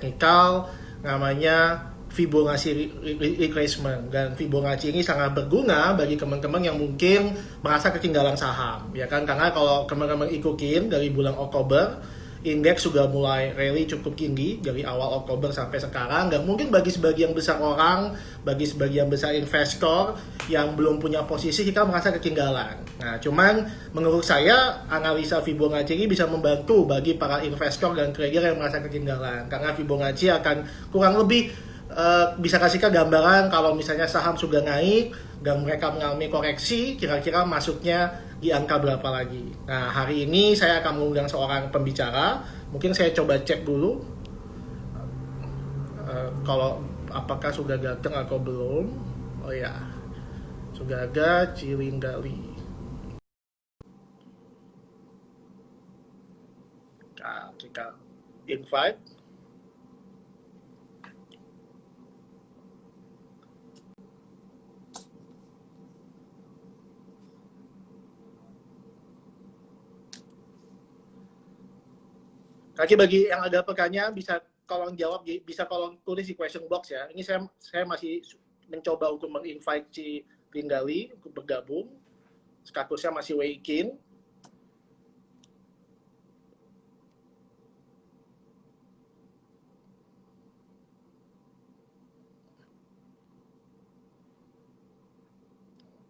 teknikal namanya Fibonacci retracement. Dan Fibonacci ini sangat berguna bagi teman-teman yang mungkin merasa ketinggalan saham, ya kan? Karena kalau teman-teman ikutin dari bulan Oktober, indeks sudah mulai rally cukup tinggi dari awal Oktober sampai sekarang. Dan mungkin bagi sebagian besar orang, bagi sebagian besar investor yang belum punya posisi, kita merasa ketinggalan. Nah, cuman menurut saya analisa Fibonacci ini bisa membantu bagi para investor dan trader yang merasa ketinggalan. Karena Fibonacci akan kurang lebih bisa kasihkan gambaran kalau misalnya saham sudah naik dan mereka mengalami koreksi, kira-kira masuknya di angka berapa lagi. Nah, hari ini saya akan mengundang seorang pembicara. Mungkin saya coba cek dulu kalau apakah sudah datang atau belum. Oh ya, sudah ada Cilindali. Nah, kita invite. Kaki bagi yang ada pertanyaan bisa tolong jawab, bisa tolong tulis di question box ya. Ini saya masih mencoba untuk menginvite si Pindali untuk bergabung. Statusnya masih waiting.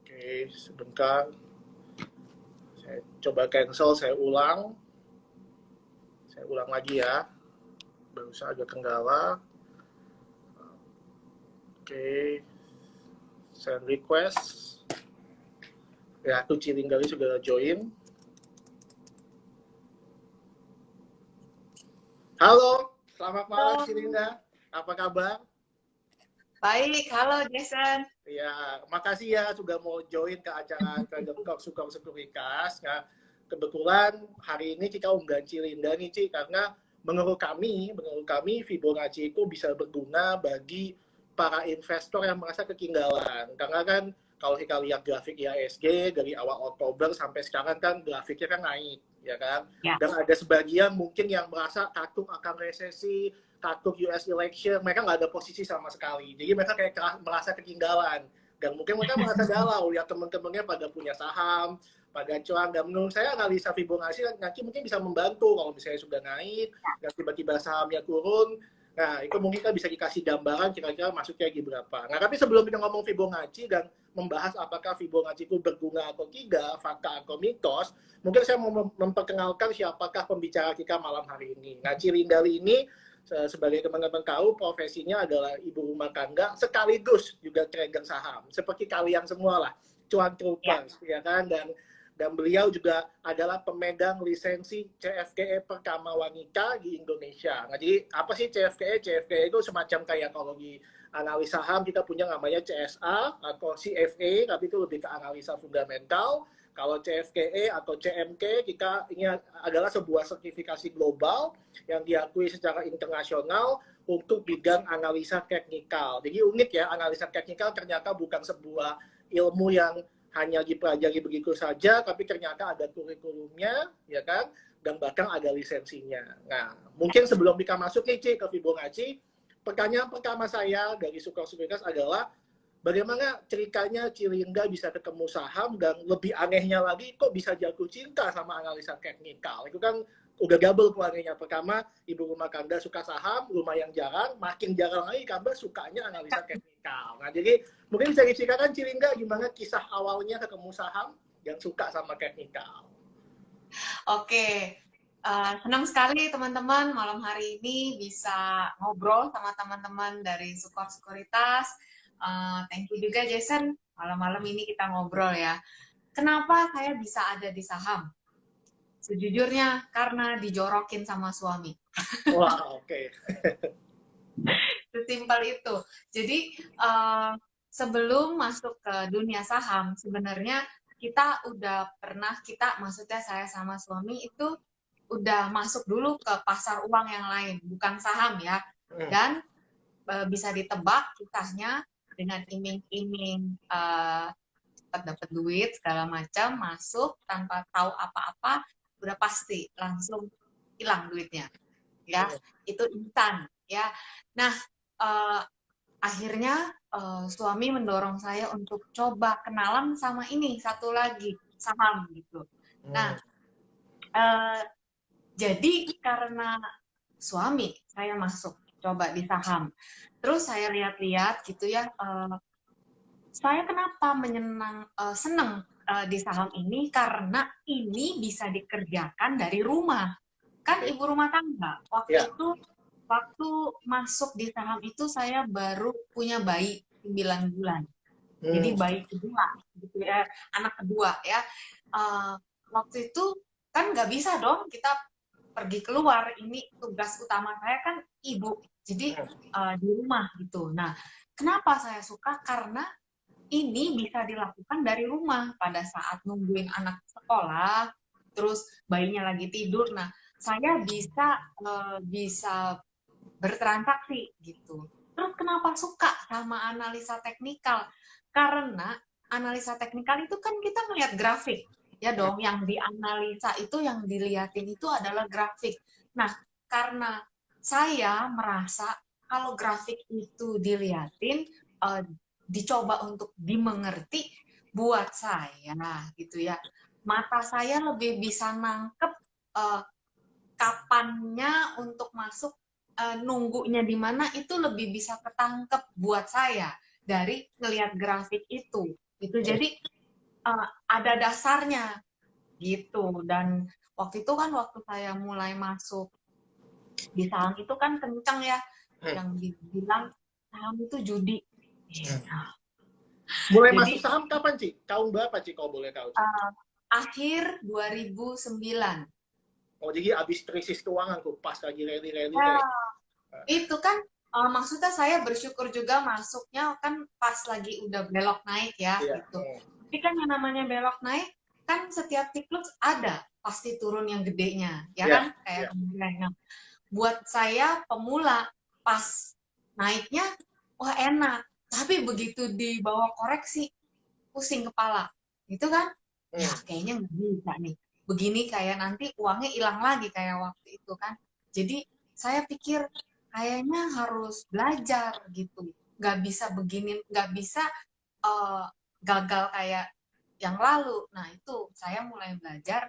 Oke, sebentar. Saya coba cancel, saya ulang. Saya ulang lagi ya. Barusan agak kendala. Oke. Send request. Ya, tuh Cilindali sudah join. Halo, selamat malam Cilinda. Apa kabar? Baik, halo Jason. Ya, makasih ya sudah mau join ke acara Trader Talk Sukor Sekuritas. Nah, kebetulan hari ini kita undang Cilinda nih, Ci, karena menurut kami Fibonacci itu bisa berguna bagi para investor yang merasa ketinggalan. Karena kan kalau kita lihat grafik IHSG dari awal Oktober sampai sekarang kan grafiknya kan naik, ya kan? Ya. Dan ada sebagian mungkin yang merasa takut akan resesi, takut US election, mereka nggak ada posisi sama sekali. Jadi mereka kayak merasa ketinggalan. Dan mungkin mereka merasa galau, lihat teman-temannya pada punya saham, pada cuan. Dan menurut saya analisa Fibonacci nanti mungkin bisa membantu kalau misalnya sudah naik, dan tiba-tiba sahamnya turun. Nah, itu mungkin kan bisa dikasih gambaran kira-kira masuknya lagi berapa. Nah, tapi sebelum kita ngomong Fibonacci dan membahas apakah Fibonacci itu berguna atau tidak, fakta atau mitos, mungkin saya mau memperkenalkan siapakah pembicara kita malam hari ini. Nah, Cilindali ini sebagai teman-teman tahu, profesinya adalah ibu rumah tangga sekaligus juga trader saham. Seperti kalian semua lah, cuan troopers, ya kan? Dan beliau juga adalah pemegang lisensi CFKE pertama wanita di Indonesia. Nah, jadi apa sih CFKE? CFKE itu semacam kayak kalau di analis saham kita punya namanya CSA atau CFA, tapi itu lebih ke analisa fundamental. Kalau CFKE atau CMK, kita ini adalah sebuah sertifikasi global yang diakui secara internasional untuk bidang analisa teknikal. Jadi unik ya, analisa teknikal ternyata bukan sebuah ilmu yang hanya dipelajari begitu saja, tapi ternyata ada kurikulumnya, ya kan? Dan bahkan ada lisensinya. Nah, mungkin sebelum kita masuk nih, Ci, ke Fibonacci, pertanyaan pertama saya dari Sukor Sekuritas adalah, bagaimana ceritanya Cilinda bisa ketemu saham, dan lebih anehnya lagi, kok bisa jatuh cinta sama analisa teknikal? Itu kan udah double keluarganya. Pertama, ibu rumah tangga suka saham, lumayan jarang, makin jarang lagi karena sukanya analisa teknikal. Nah, jadi mungkin bisa diceritakan Cilinda gimana kisah awalnya ketemu saham yang suka sama teknikal. Oke, senang sekali teman-teman malam hari ini bisa ngobrol sama teman-teman dari Sukor Sekuritas. Thank you juga Jason, malam-malam ini kita ngobrol ya. Kenapa saya bisa ada di saham? Sejujurnya karena dijorokin sama suami. Wah, oke. Sesimpel itu. Jadi sebelum masuk ke dunia saham, sebenarnya maksudnya saya sama suami itu udah masuk dulu ke pasar uang yang lain, bukan saham ya. Dan bisa ditebak kisahnya dengan iming-iming cepat dapat duit segala macam, masuk tanpa tahu apa-apa, udah pasti langsung hilang duitnya. Ya, itu instan. ya. Nah, uh, akhirnya suami mendorong saya untuk coba kenalan sama ini satu lagi, saham gitu. Nah, jadi karena suami saya masuk coba di saham, terus saya lihat-lihat gitu ya, saya kenapa seneng di saham ini karena ini bisa dikerjakan dari rumah, kan ibu rumah tangga. Waktu itu waktu masuk di saham itu saya baru punya bayi 9 bulan. Jadi bayi kedua, gitu ya, anak kedua ya. Waktu itu kan nggak bisa dong kita pergi keluar. Ini tugas utama saya kan ibu, jadi di rumah gitu. Nah, kenapa saya suka? Karena ini bisa dilakukan dari rumah pada saat nungguin anak sekolah, terus bayinya lagi tidur. Nah, saya bisa bertransaksi gitu. Terus kenapa suka sama analisa teknikal? Karena analisa teknikal itu kan kita melihat grafik, ya dong. Yang dianalisa itu, yang dilihatin itu adalah grafik. Nah, karena saya merasa kalau grafik itu dilihatin, dicoba untuk dimengerti, buat saya gitu ya, mata saya lebih bisa nangkep kapannya untuk masuk, nunggunya di mana itu lebih bisa ketangkep buat saya dari ngelihat grafik itu gitu. Jadi ada dasarnya gitu. Dan waktu itu kan waktu saya mulai masuk di saham itu kan kenceng ya, yang dibilang saham itu judi. Mulai Jadi, masuk saham kapan, Ci? Tahun berapa, Ci, kalau boleh tahu? akhir 2009. Oh, jadi abis krisis keuangan tuh, pas lagi rally-rally Ya, itu kan maksudnya saya bersyukur juga masuknya kan pas lagi udah belok naik ya, gitu. Tapi kan yang namanya belok naik, kan setiap siklus ada pasti turun yang gedenya, ya kan? Kayak kemarin. Buat saya pemula, pas naiknya, wah enak. Tapi begitu di bawah koreksi, pusing kepala. Gitu kan? Ya kayaknya nggak bisa nih. Begini kayak nanti uangnya hilang lagi kayak waktu itu kan. Jadi saya pikir kayaknya harus belajar gitu. Nggak bisa begini, nggak bisa gagal kayak yang lalu. Nah itu saya mulai belajar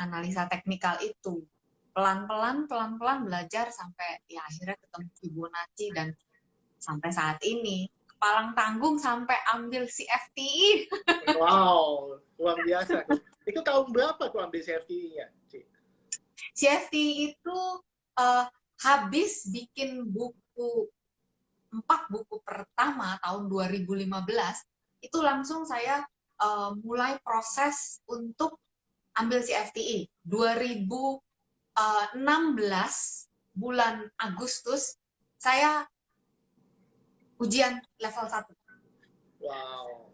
analisa teknikal itu. Pelan-pelan belajar sampai ya akhirnya ketemu Fibonacci dan sampai saat ini. Kepalang tanggung sampai ambil CFTI. Wow, luar biasa. Itu tahun berapa tuh ambil CFTI-nya, Ci? CFTI itu habis bikin buku 4 buku pertama tahun 2015, itu langsung saya mulai proses untuk ambil CFTI. 2016 bulan Agustus saya ujian level 1. Wow.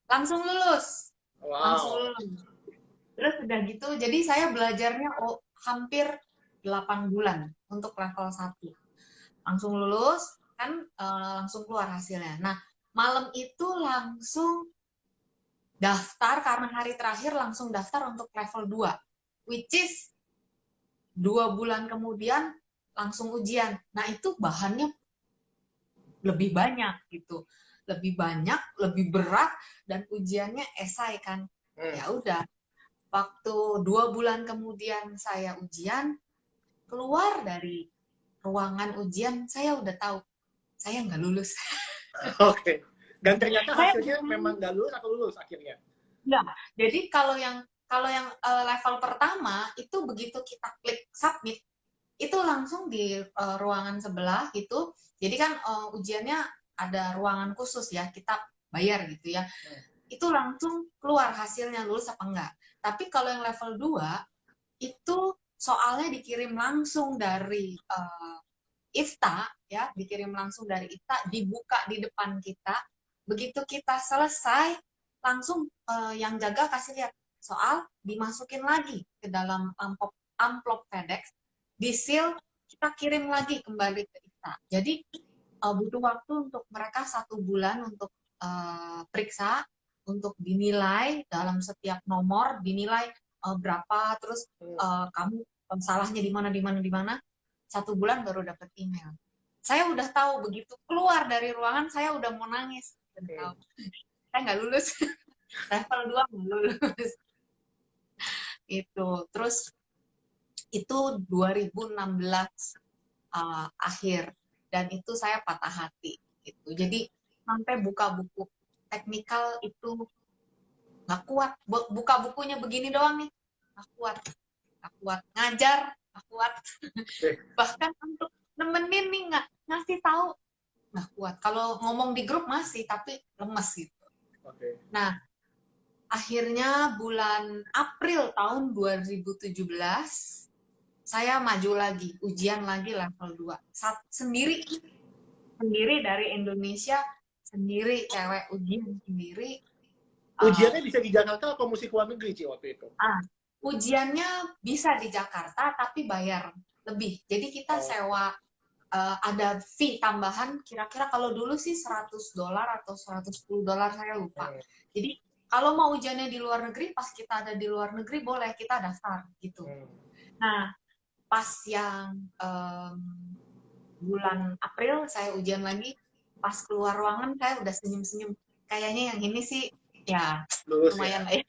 Langsung lulus. Wow. Langsung lulus. Terus udah gitu, jadi saya belajarnya hampir 8 bulan untuk level 1. Langsung lulus, kan langsung keluar hasilnya. Nah, malam itu langsung daftar, karena hari terakhir langsung daftar untuk level 2. Which is 2 bulan kemudian langsung ujian. Nah, itu bahannya lebih banyak gitu. Lebih banyak, lebih berat, dan ujiannya esai kan. Ya udah, waktu 2 bulan kemudian saya ujian, keluar dari ruangan ujian, saya udah tahu saya nggak lulus. Oke. Dan ternyata hasilnya memang nggak lulus atau lulus akhirnya? Nggak. Jadi kalau yang level pertama itu begitu kita klik submit, itu langsung di ruangan sebelah gitu. Jadi kan ujiannya ada ruangan khusus ya, kita bayar gitu ya. Itu langsung keluar hasilnya lulus apa enggak. Tapi kalau yang level 2 itu soalnya dikirim langsung dari IFTA ya, dikirim langsung dari IFTA, dibuka di depan kita. Begitu kita selesai, langsung yang jaga kasih lihat soal, dimasukin lagi ke dalam amplop FedEx, di seal, kita kirim lagi kembali ke IFTA. Jadi butuh waktu untuk mereka 1 bulan untuk periksa, untuk dinilai dalam setiap nomor, dinilai berapa, terus kamu salahnya di mana, 1 bulan baru dapat email. Saya udah tahu begitu keluar dari ruangan saya udah mau nangis. Tahu. Saya nggak lulus. Level 2 nggak lulus. Itu. Terus itu 2016 akhir. Dan itu saya patah hati. Gitu. Jadi sampai buka buku teknikal itu nggak kuat. Buka bukunya begini doang nih. Nggak kuat. Nggak kuat. Ngajar. Nggak kuat. Bahkan untuk nemenin nih ngasih tahu nggak kuat. Kalau ngomong di grup masih, tapi lemes gitu. Nah, akhirnya bulan April tahun 2017, saya maju lagi, ujian lagi level 2. Sendiri dari Indonesia, sendiri, cewek ujian sendiri. Ujiannya bisa di Jakarta atau mesti luar negeri, Ci, waktu itu? Ujiannya bisa di Jakarta, tapi bayar lebih. Jadi kita sewa, ada fee tambahan, kira-kira kalau dulu sih $100 atau $110, saya lupa. Jadi kalau mau ujiannya di luar negeri, pas kita ada di luar negeri, boleh kita daftar gitu. Nah, pas yang bulan April, saya ujian lagi, pas keluar ruangan, saya udah senyum-senyum. Kayaknya yang ini sih, ya lulus lumayan ya.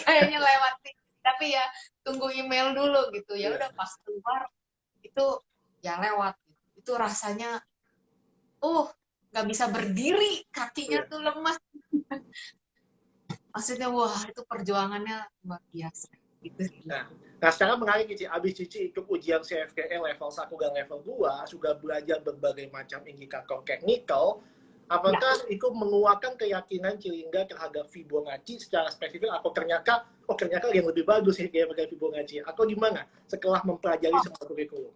Kayaknya lewat sih. Tapi ya, tunggu email dulu gitu. Ya udah pas keluar, itu ya lewat. Itu rasanya, nggak bisa berdiri, kakinya tuh lemas. Maksudnya, wah itu perjuangannya luar biasa. Gitu. Nah sekarang menarik, Cici, abis Cici ikut ujian CFKE level 1 dan level 2, sudah belajar berbagai macam indikator teknikal, apakah itu menguatkan keyakinan Cilingga terhadap Fibonacci secara spesifik, atau ternyata yang lebih bagus ya daripada Fibonacci, atau gimana setelah mempelajari semua kurikulum?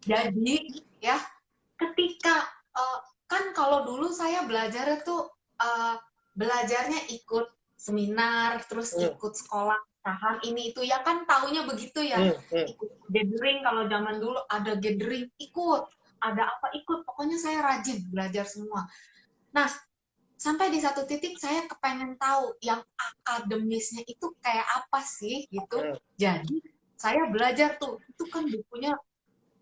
Jadi ya, ketika kan kalau dulu saya belajar itu belajarnya ikut seminar, terus ikut sekolah saham ini itu ya, kan taunya begitu ya. Ikut gathering, kalau zaman dulu ada gathering ikut, ada apa ikut, pokoknya saya rajin belajar semua. Nah, sampai di satu titik saya kepengen tahu yang akademisnya itu kayak apa sih gitu. Jadi saya belajar tuh, itu kan bukunya,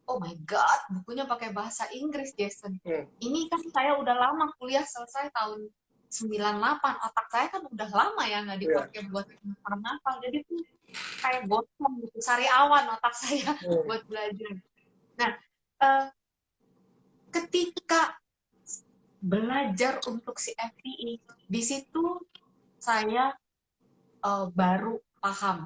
oh my god, bukunya pakai bahasa Inggris, Jason. Ini kan saya udah lama kuliah, selesai tahun 98, otak saya kan udah lama ya nggak dipakai buat hafal, jadi tuh kayak gosong gitu, sariawan otak saya buat belajar. Nah, ketika belajar untuk si FPI, di situ saya baru paham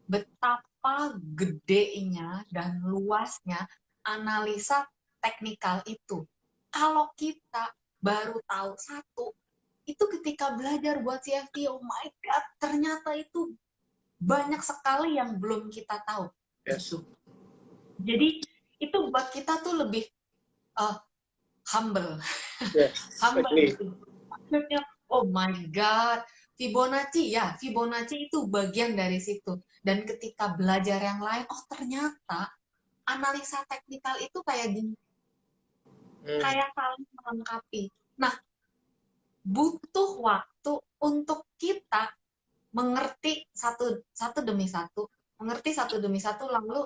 betapa gedenya dan luasnya analisa teknikal itu. Kalau kita baru tahu satu, itu ketika belajar buat CFD, oh my god, ternyata itu banyak sekali yang belum kita tahu. Jadi itu buat kita tuh lebih humble. Humble gitu. Maksudnya, oh my god, Fibonacci itu bagian dari situ. Dan ketika belajar yang lain, oh ternyata analisa teknikal itu kayak gini. Kayak saling melengkapi. Nah, butuh waktu untuk kita mengerti satu demi satu, lalu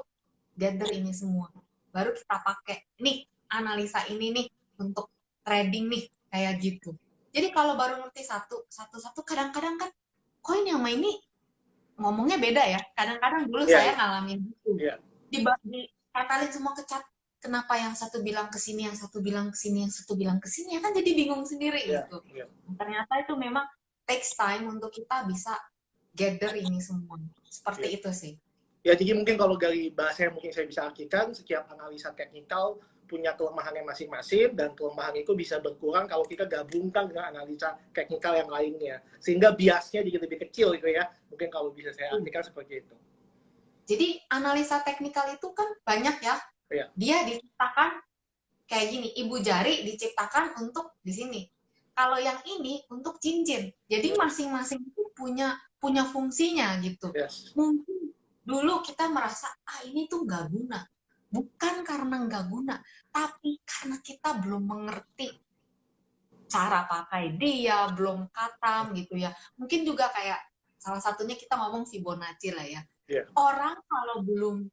gather ini semua. Baru kita pakai, nih analisa ini nih untuk trading nih, kayak gitu. Jadi kalau baru ngerti satu, kadang-kadang kan, kok ini sama ini ngomongnya beda ya. Kadang-kadang dulu saya ngalamin gitu. Dipapalin semua ke chat. Kenapa yang satu bilang ke sini, yang satu bilang ke sini, yang satu bilang ke sini, ya kan jadi bingung sendiri gitu. Ternyata itu memang takes time untuk kita bisa gather ini semua. Seperti itu sih. Ya, jadi mungkin kalau dari bahasa yang mungkin saya bisa artikan, setiap analisa teknikal punya kelemahannya masing-masing, dan kelemahan itu bisa berkurang kalau kita gabungkan dengan analisa teknikal yang lainnya. Sehingga biasnya jadi lebih kecil gitu ya. Mungkin kalau bisa saya artikan seperti itu. Jadi analisa teknikal itu kan banyak ya. Dia diciptakan kayak gini, ibu jari diciptakan untuk di sini. Kalau yang ini untuk cincin. Jadi masing-masing itu punya fungsinya gitu. Mungkin dulu kita merasa, ini tuh nggak guna. Bukan karena nggak guna, tapi karena kita belum mengerti cara pakai dia, belum katam gitu ya. Mungkin juga kayak salah satunya kita ngomong Fibonacci lah ya. Orang kalau belum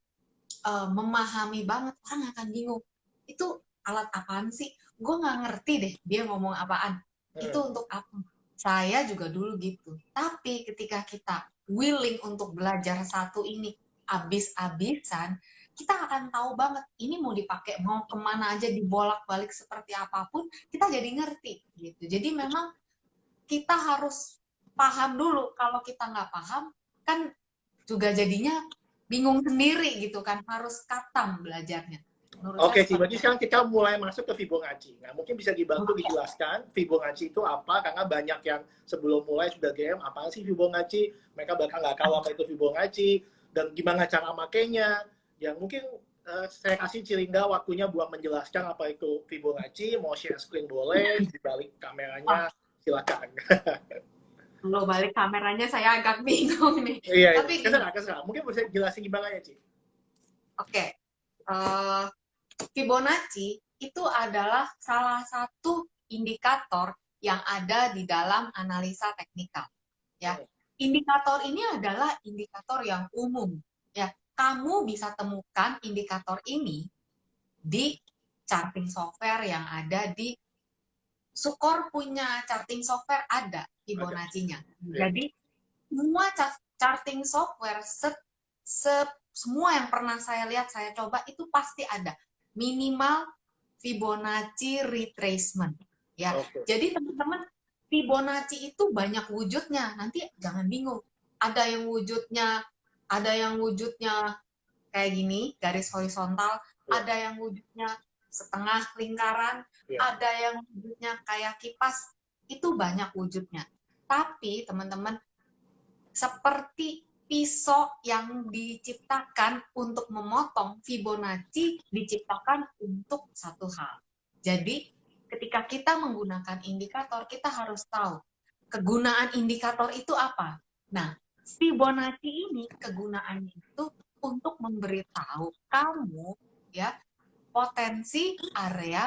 memahami banget, orang akan bingung. Itu alat apaan sih? Gue nggak ngerti deh dia ngomong apaan. Itu untuk apa? Saya juga dulu gitu. Tapi ketika kita willing untuk belajar satu ini abis-abisan, kita akan tahu banget ini mau dipakai mau kemana aja dibolak-balik seperti apapun, kita jadi ngerti gitu. Jadi memang kita harus paham dulu. Kalau kita nggak paham, kan juga jadinya bingung sendiri gitu kan, harus katam belajarnya. Menurut Oke, saya berarti seperti sekarang kita mulai masuk ke Fibonacci. Nah, mungkin bisa dibantu dijelaskan Fibonacci itu apa, karena banyak yang sebelum mulai sudah DM, apa sih Fibonacci? Mereka bahkan nggak tahu apa itu Fibonacci, dan gimana cara makainya. Yang mungkin saya kasih Cilinda waktunya buat menjelaskan apa itu Fibonacci, mau share screen boleh, di balik kameranya silakan. kalau balik kameranya saya agak bingung nih. Iya, Tapi gini, keserah. Mungkin bisa jelasin gimana ya, Ci? oke. Fibonacci itu adalah salah satu indikator yang ada di dalam analisa teknikal. Ya, indikator ini adalah indikator yang umum. Ya, kamu bisa temukan indikator ini di charting software yang ada di Sukor punya charting software ada Fibonacci-nya. Jadi semua charting software semua yang pernah saya lihat, saya coba itu pasti ada minimal Fibonacci retracement. Ya, jadi teman-teman Fibonacci itu banyak wujudnya. Nanti jangan bingung. Ada yang wujudnya kayak gini, garis horizontal. Ada yang wujudnya setengah lingkaran. Ada yang wujudnya kayak kipas. Itu banyak wujudnya. Tapi teman-teman, seperti pisau yang diciptakan untuk memotong, Fibonacci diciptakan untuk satu hal. Jadi, ketika kita menggunakan indikator, kita harus tahu kegunaan indikator itu apa. Nah, Fibonacci ini kegunaannya itu untuk memberitahu kamu ya potensi area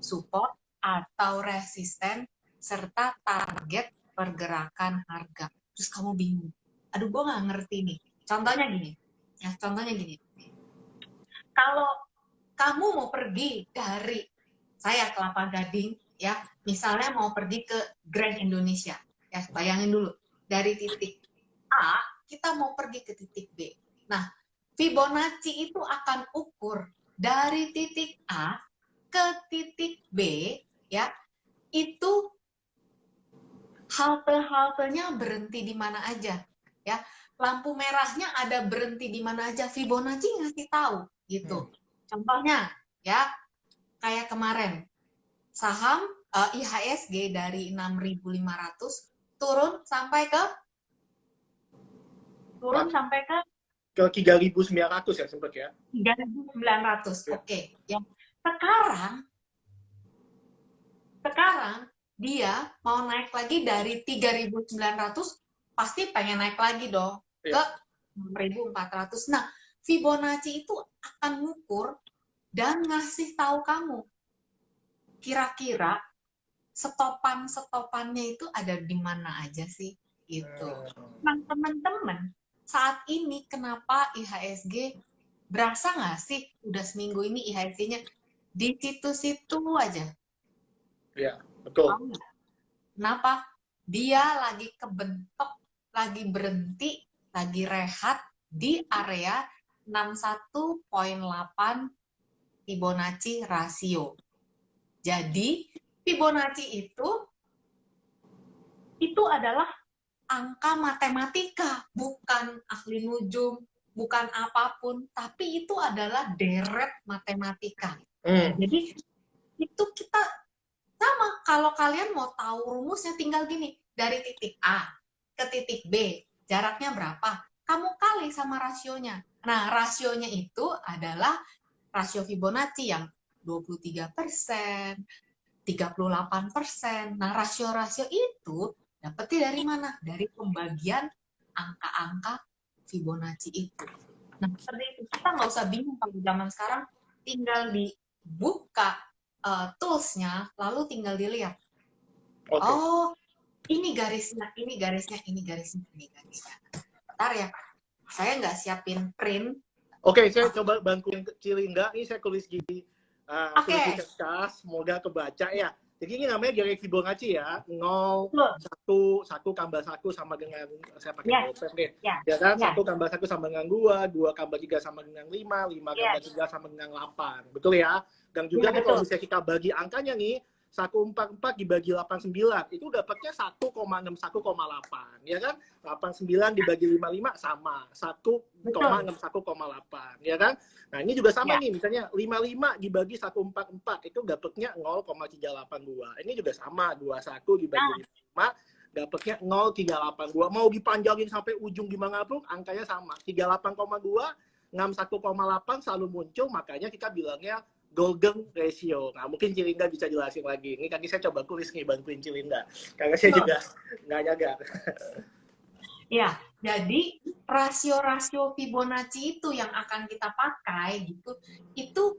support atau resisten serta target pergerakan harga. Terus kamu bingung, aduh gue nggak ngerti nih. Contohnya gini, kalau kamu mau pergi dari saya Kelapa Gading, ya, misalnya mau pergi ke Grand Indonesia, ya, bayangin dulu, dari titik A, kita mau pergi ke titik B. Nah, Fibonacci itu akan ukur dari titik A ke titik B, ya, itu halte-haltenya berhenti di mana aja, ya. Lampu merahnya ada berhenti di mana aja, Fibonacci ngasih tahu, gitu. Contohnya, ya, kayak kemarin, saham IHSG dari 6.500 turun sampai ke 3.900 ya sempat ya. 3.900. Oke. Yang sekarang dia mau naik lagi dari 3.900, pasti pengen naik lagi dong ke 6.400. Nah, Fibonacci itu akan mengukur dan ngasih tahu kamu kira-kira stopan-stopannya itu ada di mana aja sih gitu. Nah, teman-teman, saat ini kenapa IHSG berasa nggak sih udah seminggu ini IHSG-nya di situ-situ aja? Iya, betul. Kenapa? Dia lagi kebentok, lagi berhenti, lagi rehat di area 61.8 Fibonacci rasio. Jadi, Fibonacci itu adalah angka matematika, bukan ahli nujum, bukan apapun, tapi itu adalah deret matematika. Jadi, itu kita sama, kalau kalian mau tahu rumusnya tinggal gini, dari titik A ke titik B, jaraknya berapa? Kamu kali sama rasionya. Nah, rasionya itu adalah rasio Fibonacci yang 23%, 38%. Nah, rasio-rasio itu dapetnya dari mana? Dari pembagian angka-angka Fibonacci itu. Nah, seperti itu. Kita nggak usah bingung kalau zaman sekarang, tinggal dibuka tools-nya, lalu tinggal dilihat. Oh, ini garisnya, ini garisnya, ini garisnya, ini garisnya. Bentar ya, saya nggak siapin print, Oke, saya coba bantuin Cilinda. Ini saya tulis di tulis di Oke. kertas, semoga kebaca ya. Jadi ini namanya garis Fibonacci ya. 0, Betul. 1 tambah 1 sama dengan, saya pakai Yes. pulpen deh. Ya. Ya kan, Ya. 1 tambah 1 sama dengan 2 tambah 3 sama dengan 5 tambah 3 sama dengan 8. Betul ya? Dan juga Ya, nih kalau betul. misalnya kita bagi angkanya nih, 144 dibagi 89, itu dapatnya 1,61,8. Ya kan? 89 dibagi 55 sama, 1,61,8. Ya kan? Nah, ini juga sama Ya. nih, misalnya 55 dibagi 144, itu dapatnya 0,382. Ini juga sama, 21 dibagi 5, dapatnya 0,382. Mau dipanjangin sampai ujung gimana pun, angkanya sama. 38,2, 61,8 selalu muncul, makanya kita bilangnya golden ratio. Nah, mungkin Cilinda bisa jelasin lagi. Ini kaki saya coba tulis nih, bantuin Cilinda. Karena saya juga nggak nyadar. Ya, jadi rasio-rasio Fibonacci itu yang akan kita pakai gitu, itu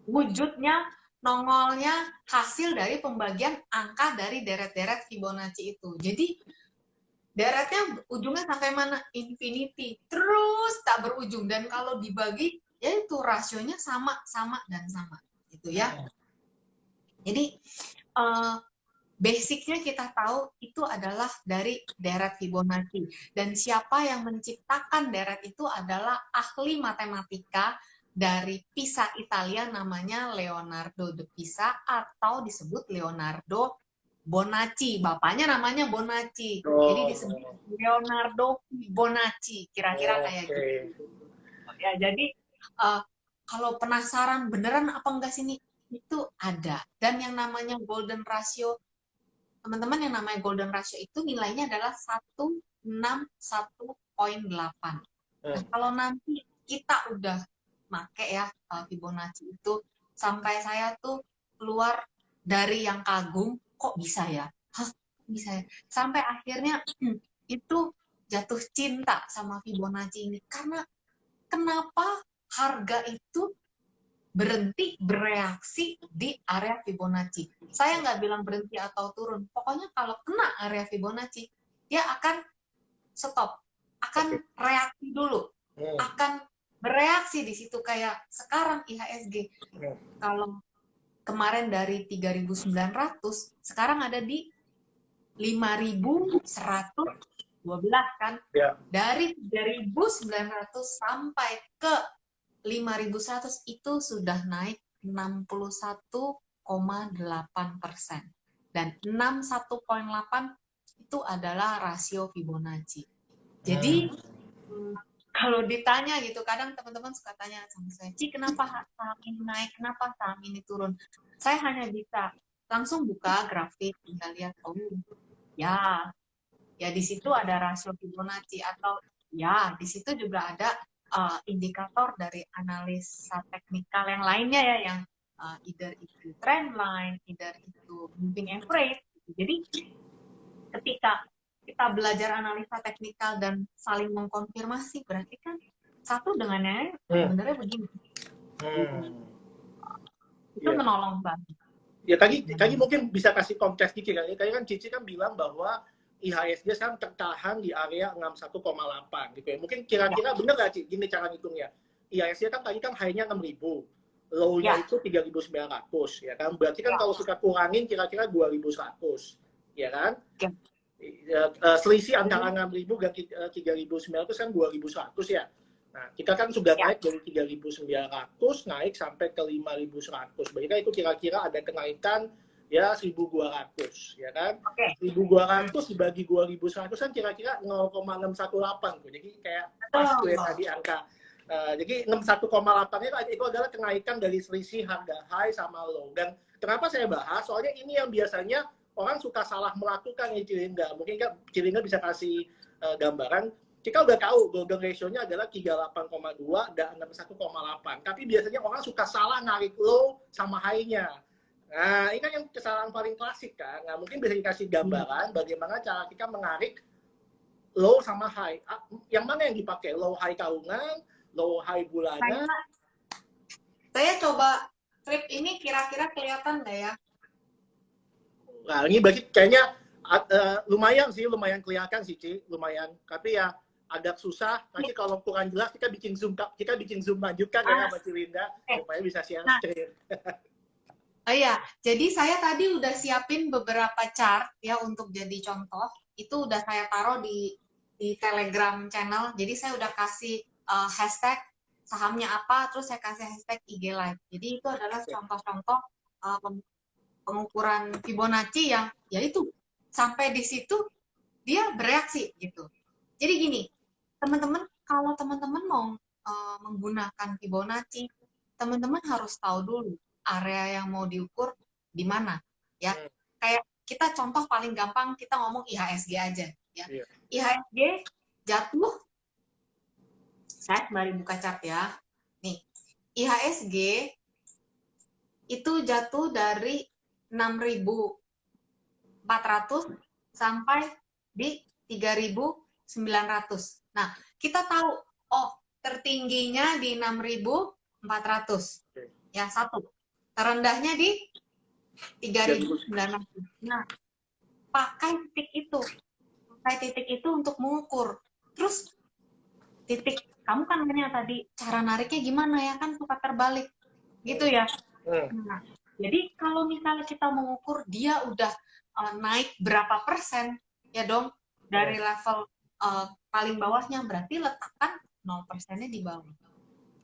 wujudnya, nongolnya hasil dari pembagian angka dari deret-deret Fibonacci itu. Jadi deretnya ujungnya sampai mana? Infinity. Terus tak berujung. Dan kalau dibagi, ya itu rasionya sama, dan sama. Gitu ya. Jadi, basicnya kita tahu itu adalah dari deret Fibonacci. Dan siapa yang menciptakan deret itu adalah ahli matematika dari Pisa, Italia, namanya Leonardo de Pisa, atau disebut Leonardo Bonacci. Bapaknya namanya Bonacci. Jadi disebut Leonardo Bonacci. Kira-kira kayak gitu. Ya, jadi kalau penasaran beneran apa enggak sih, itu ada. Dan yang namanya golden ratio, teman-teman, yang namanya golden ratio itu nilainya adalah 161,8. Nah, kalau nanti kita udah make ya Fibonacci itu, sampai saya tuh keluar dari yang kagum, kok bisa ya? Hah, bisa ya? Sampai akhirnya itu jatuh cinta sama Fibonacci ini. Karena kenapa harga itu berhenti bereaksi di area Fibonacci. Saya nggak bilang berhenti atau turun. Pokoknya kalau kena area Fibonacci, dia akan stop, akan reaksi dulu, akan bereaksi di situ. Kayak sekarang IHSG, kalau kemarin dari 3.900, sekarang ada di 5.112 kan? Dari 3.900 sampai ke 5.100 itu sudah naik 61,8%. Dan 61,8 itu adalah rasio Fibonacci. Jadi kalau ditanya gitu, kadang teman-teman suka tanya sama saya, Ci, kenapa saham ini naik, kenapa saham ini turun? Saya hanya bisa langsung buka grafik, tinggal lihat, oh ya di situ ada rasio Fibonacci, atau ya di situ juga ada indikator dari analisa teknikal yang lainnya ya, yang either itu trend line, either itu moving average. Jadi ketika kita belajar analisa teknikal dan saling mengkonfirmasi, berarti kan satu dengan yang lain sebenarnya begini. Itu menolong banget. Ya tadi mungkin bisa kasih konteks dikit kan. Tadi kan Cici kan bilang bahwa IHSG sekarang tertahan di area 61,8 gitu ya. Mungkin kira-kira bener nggak, Ci? Gini cara ngitungnya. IHSG kan tadi kan high-nya 6.000, low-nya itu 3.900, ya kan? Berarti kan kalau kita kurangin kira-kira 2.100, ya kan? Selisih antara 6.000 dan 3.900 kan 2.100 ya. Nah, kita kan sudah naik dari 3.900 naik sampai ke 5.100. Berarti itu kira-kira ada kenaikan ya 1.200, ya kan? 1.200 dibagi 2.100 kan kira-kira 0,618 tuh. Jadi kayak pas tuh ya tadi angka. Jadi 61,8 itu adalah kenaikan dari selisih harga high sama low. Dan kenapa saya bahas? Soalnya ini yang biasanya orang suka salah melakukan ya, Cilinda. Mungkin Cilinda bisa kasih gambaran. Kita udah tahu golden ratio-nya adalah 38,2 dan 61,8. Tapi biasanya orang suka salah narik low sama high-nya. Nah, ini kan yang kesalahan paling klasik kan. Nah, mungkin bisa dikasih gambaran bagaimana cara kita menarik low sama high. Yang mana yang dipakai? Low high tahunan, low high bulanan? Saya coba strip ini kira-kira kelihatan nggak ya? Nah, ini berarti kayaknya lumayan kelihatan sih, Ci. Lumayan. Tapi ya agak susah. Nanti kalau kurang jelas kita bikin zoom lanjutkan ya sama Cilinda supaya bisa share screen. Oh iya, jadi saya tadi udah siapin beberapa chart ya untuk jadi contoh. Itu udah saya taruh di Telegram channel. Jadi saya udah kasih hashtag sahamnya apa, terus saya kasih hashtag IG Live. Jadi itu adalah contoh-contoh pengukuran Fibonacci yang yaitu sampai di situ dia bereaksi gitu. Jadi gini, teman-teman, kalau teman-teman mau menggunakan Fibonacci, teman-teman harus tahu dulu area yang mau diukur di mana, ya. Kayak kita contoh paling gampang kita ngomong IHSG aja, ya. IHSG jatuh, saya kembali buka chart ya. Nih, IHSG itu jatuh dari 6.400 sampai di 3.900. Nah, kita tahu, oh, tertingginya di 6.400. Ya, satu. Terendahnya di 3.900. Nah, pakai titik itu untuk mengukur. Terus, titik, kamu kan nanya tadi, cara nariknya gimana ya, kan suka terbalik. Gitu ya. Nah, jadi kalau misalnya kita mengukur, dia udah naik berapa persen, ya dong, dari level paling bawahnya, berarti letakkan 0%-nya di bawah.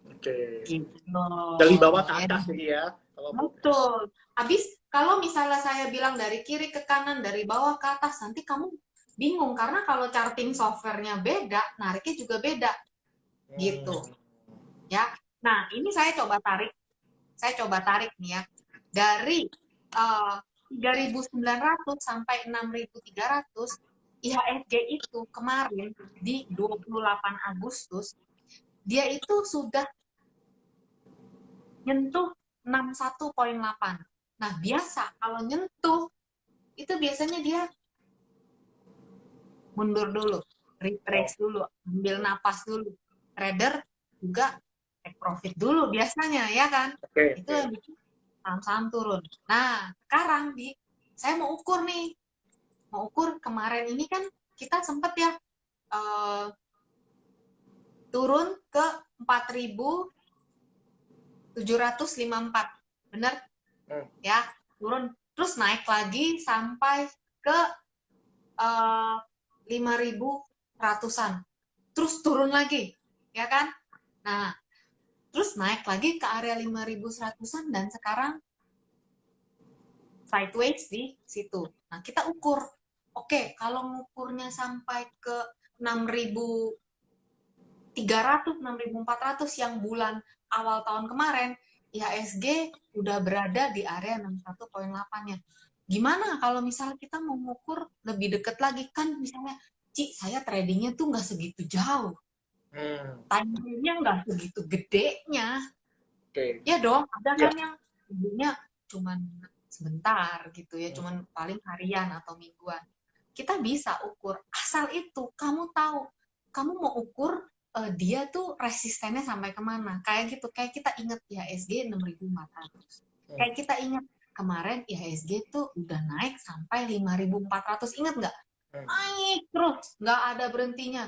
Oke. Gitu. Dari bawah ke atas jadi ya. Betul. Habis kalau misalnya saya bilang dari kiri ke kanan, dari bawah ke atas, nanti kamu bingung karena kalau charting software-nya beda, nariknya juga beda. Gitu. Ya. Nah, ini saya coba tarik nih ya. Dari 3.900 sampai 6.300, IHSG itu kemarin di 28 Agustus, dia itu sudah nyentuh 61,8. Nah, biasa kalau nyentuh, itu biasanya dia mundur dulu, retrace dulu, ambil napas dulu. Trader juga take profit dulu biasanya, ya kan? Itu yang bikin saham-saham turun. Nah, sekarang saya mau ukur nih. Mau ukur kemarin ini kan kita sempat ya turun ke 4.754. Bener? Ya, turun. Terus naik lagi sampai ke 5.100-an. Terus turun lagi, ya kan? Nah, terus naik lagi ke area 5.100-an dan sekarang sideways di situ. Nah, kita ukur. Oke, kalau ngukurnya sampai ke 6.300, 6.400 yang bulan awal tahun kemarin, IHSG udah berada di area 61,8-nya. Gimana kalau misalnya kita mau ngukur lebih dekat lagi? Kan misalnya, Ci, saya tradingnya tuh nggak segitu jauh. Time-nya nggak segitu gedenya. Ya dong, ada kan yang tradingnya cuman sebentar gitu ya, cuman paling harian atau mingguan. Kita bisa ukur, asal itu kamu tahu, kamu mau ukur dia tuh resistennya sampai kemana. Kayak gitu, kayak kita ingat IHSG 6.400. Kayak kita ingat kemarin IHSG tuh udah naik sampai 5.400, ingat nggak? Naik terus, nggak ada berhentinya.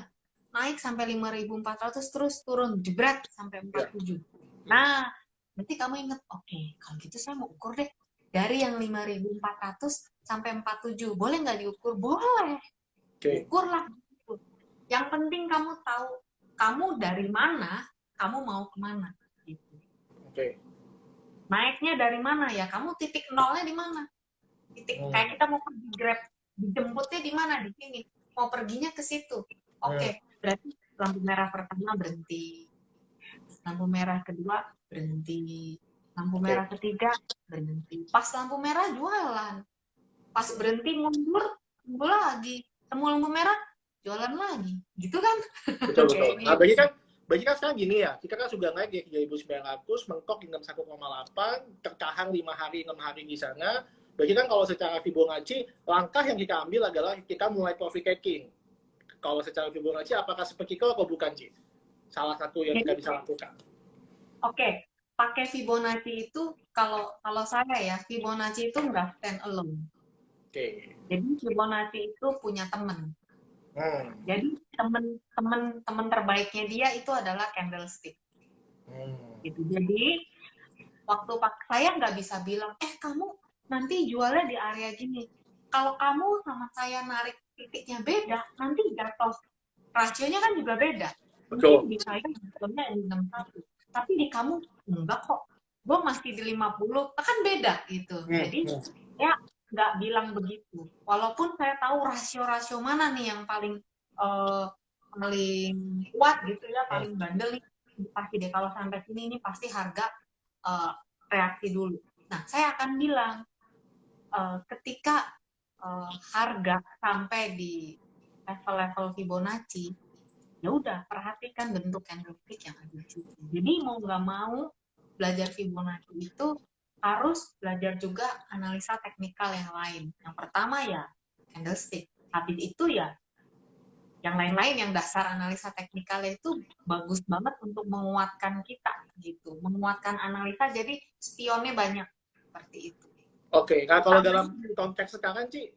Naik sampai 5.400 terus turun, jebret sampai 47. Nah, nanti kamu ingat, oke, kalau gitu saya mau ukur deh. Dari yang 5.400 sampai 47. Boleh nggak diukur? Boleh. Ukurlah. Yang penting kamu tahu, kamu dari mana, kamu mau kemana. Gitu. Naiknya dari mana ya? Kamu titik nolnya di mana? Kayak kita mau pergi Grab, dijemputnya di mana? Di sini. Mau perginya ke situ. Oke, berarti lampu merah pertama berhenti. Lampu merah kedua berhenti. Lampu merah ketiga berhenti. Pas lampu merah jualan. Pas berhenti mundur lagi. Temu lampu merah jualan lagi. Gitu kan? Betul. Nah, bagi kan sekarang gini ya, kita kan sudah naik di 3.900, mentok di 61,8, tertahan 5 hari, 6 hari di sana. Bagi kan kalau secara Fibonacci, langkah yang kita ambil adalah kita mulai profit taking. Kalau secara Fibonacci, apakah seperti itu atau bukan, Ci? Salah satu yang kita bisa lakukan. Oke, pakai Fibonacci itu kalau saya ya, Fibonacci itu nggak stand alone. Jadi Fibonacci itu punya teman. Jadi temen terbaiknya dia itu adalah candlestick. Gitu. Jadi waktu saya nggak bisa bilang, kamu nanti jualnya di area gini. Kalau kamu sama saya narik titiknya beda, nanti jatuh. Rasionya kan juga beda. Mungkin di saya jualnya di 61, tapi di kamu enggak kok. Gue masih di 50, kan beda gitu. Jadi ya nggak bilang begitu. Walaupun saya tahu rasio-rasio mana nih yang paling kuat gitu ya, paling bandel nih. Pasti deh kalau sampai sini ini pasti harga reaksi dulu. Nah, saya akan bilang ketika harga sampai di level-level Fibonacci, ya udah perhatikan bentuk candlestick yang ada di situ. Jadi mau nggak mau belajar Fibonacci itu harus belajar juga analisa teknikal yang lain. Yang pertama ya candlestick. Habis itu ya yang lain-lain yang dasar analisa teknikalnya itu bagus banget untuk menguatkan kita gitu, menguatkan analisa, jadi spionnya banyak seperti itu. Oke, nah kalau dalam konteks sekarang Ci,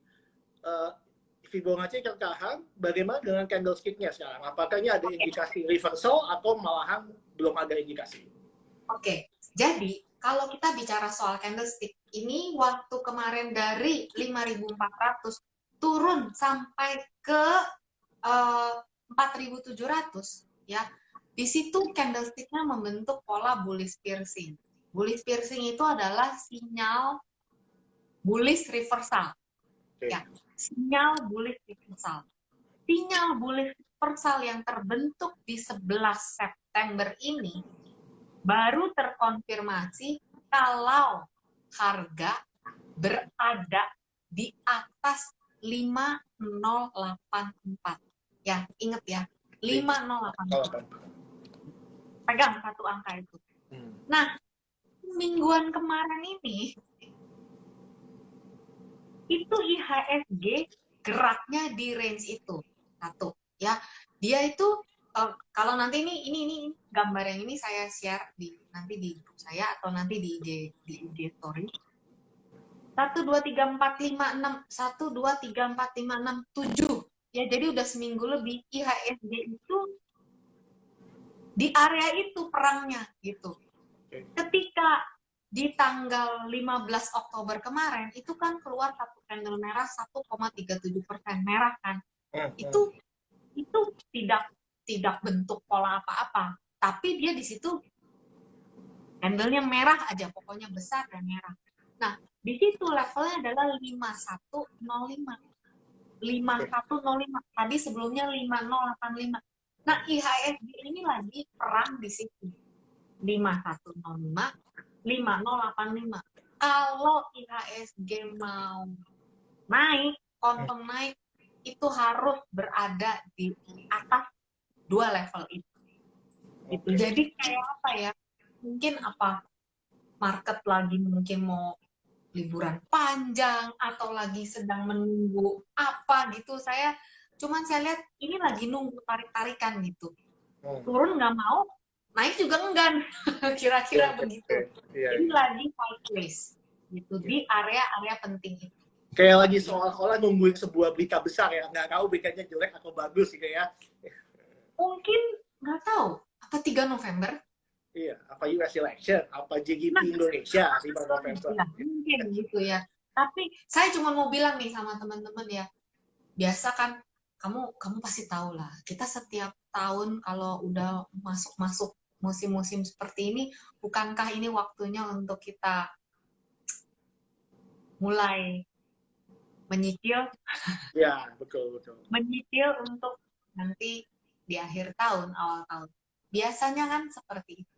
Fibonacci tertahan, bagaimana dengan candlestick-nya sekarang? Apakah ini ada indikasi reversal atau malahan belum ada indikasi? Oke, jadi kalau kita bicara soal candlestick, ini waktu kemarin dari 5.400 turun sampai ke 4.700 ya. Di situ candlestick-nya membentuk pola bullish piercing. Bullish piercing itu adalah sinyal bullish reversal. Ya, sinyal bullish reversal. Sinyal bullish reversal yang terbentuk di 11 September ini baru terkonfirmasi kalau harga berada di atas 5084. Ya, inget ya, 5084. Pegang satu angka itu. Nah, mingguan kemarin ini, itu IHSG geraknya di range itu. Satu, ya. Dia itu, kalau nanti ini gambar yang ini saya share nanti di grup saya atau nanti di IG story. 1, 2, 3, 4, 5, 6. 1, 2, 3, 4, 5, 6, 7. Ya, jadi udah seminggu lebih IHSG itu di area itu perangnya gitu. Ketika di tanggal 15 Oktober kemarin itu kan keluar satu candle merah 1,37% merah kan. Itu tidak bentuk pola apa-apa, tapi dia di situ candlenya merah aja, pokoknya besar dan merah. Nah, di situ levelnya adalah 5105. 5105. Tadi sebelumnya 5085. Nah, IHSG ini lagi perang di situ. 5105, 5085. Kalau IHSG mau naik, confirm naik, itu harus berada di atas 2 level itu. Gitu. Jadi kayak apa ya? Mungkin apa? Market lagi mungkin mau liburan panjang atau lagi sedang menunggu apa gitu. Saya lihat ini lagi nunggu tarik-tarikan gitu. Turun nggak mau, naik juga enggan. Kira-kira begitu. Ini lagi sideways gitu di area-area penting itu. Kayak lagi seolah-olah nungguin sebuah berita besar ya, nggak tahu beritanya jelek atau bagus gitu ya. Mungkin nggak tahu apa 3 November. Iya, apa US election, apa JGP Indonesia 5 November. Ya, mungkin gitu ya. Tapi saya cuma mau bilang nih sama teman-teman ya, biasa kan kamu pasti tahu lah, kita setiap tahun kalau udah masuk musim-musim seperti ini, bukankah ini waktunya untuk kita mulai menyicil? Ya, betul. Menyicil untuk nanti di akhir tahun, awal tahun. Biasanya kan seperti itu.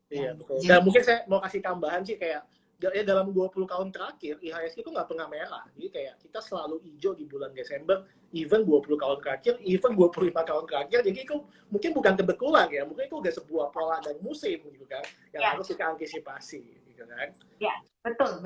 Iya, betul. Dan mungkin saya mau kasih tambahan sih, kayak ya dalam 20 tahun terakhir IHSG itu nggak pernah merah. Jadi kayak kita selalu hijau di bulan Desember, even 20 tahun terakhir, even 25 tahun terakhir. Jadi itu mungkin bukan kebetulan ya, mungkin itu udah sebuah pola dan musim gitu kan, yang harus kita antisipasi gitu kan. Ya, betul.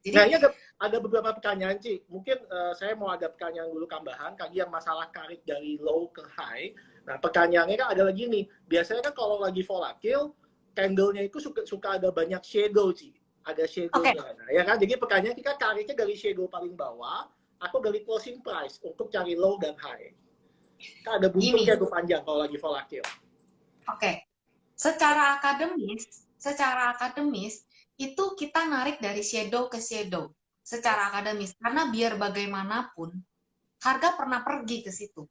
Jadi, nah, ini ada beberapa pertanyaan Ci. Mungkin saya mau ada pertanyaan dulu tambahan, tadi yang masalah tarik dari low ke high. Nah, pertanyaannya kan ada lagi nih. Biasanya kan kalau lagi volatil, candle-nya itu suka ada banyak shadow sih, ada shadow-nya. Nah, ya kan, jadi pertanyaannya kita tariknya dari shadow paling bawah atau dari closing price untuk cari low dan high. Kan ada Gini, buntutnya tuh panjang kalau lagi volatil. oke. Secara akademis itu kita narik dari shadow ke shadow. Secara akademis, karena biar bagaimanapun harga pernah pergi ke situ.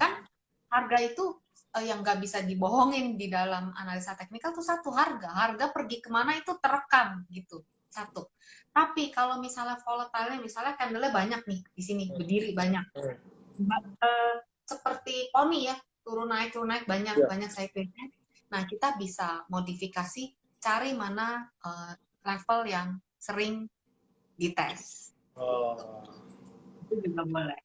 Kan harga itu yang nggak bisa dibohongin di dalam analisa teknikal tuh satu, harga pergi kemana itu terekam gitu, satu. Tapi kalau misalnya volatile, misalnya candle-nya banyak nih di sini, berdiri banyak, seperti poni ya, turun naik banyak cycling-nya. Nah, kita bisa modifikasi, cari mana level yang sering dites. Itu juga boleh.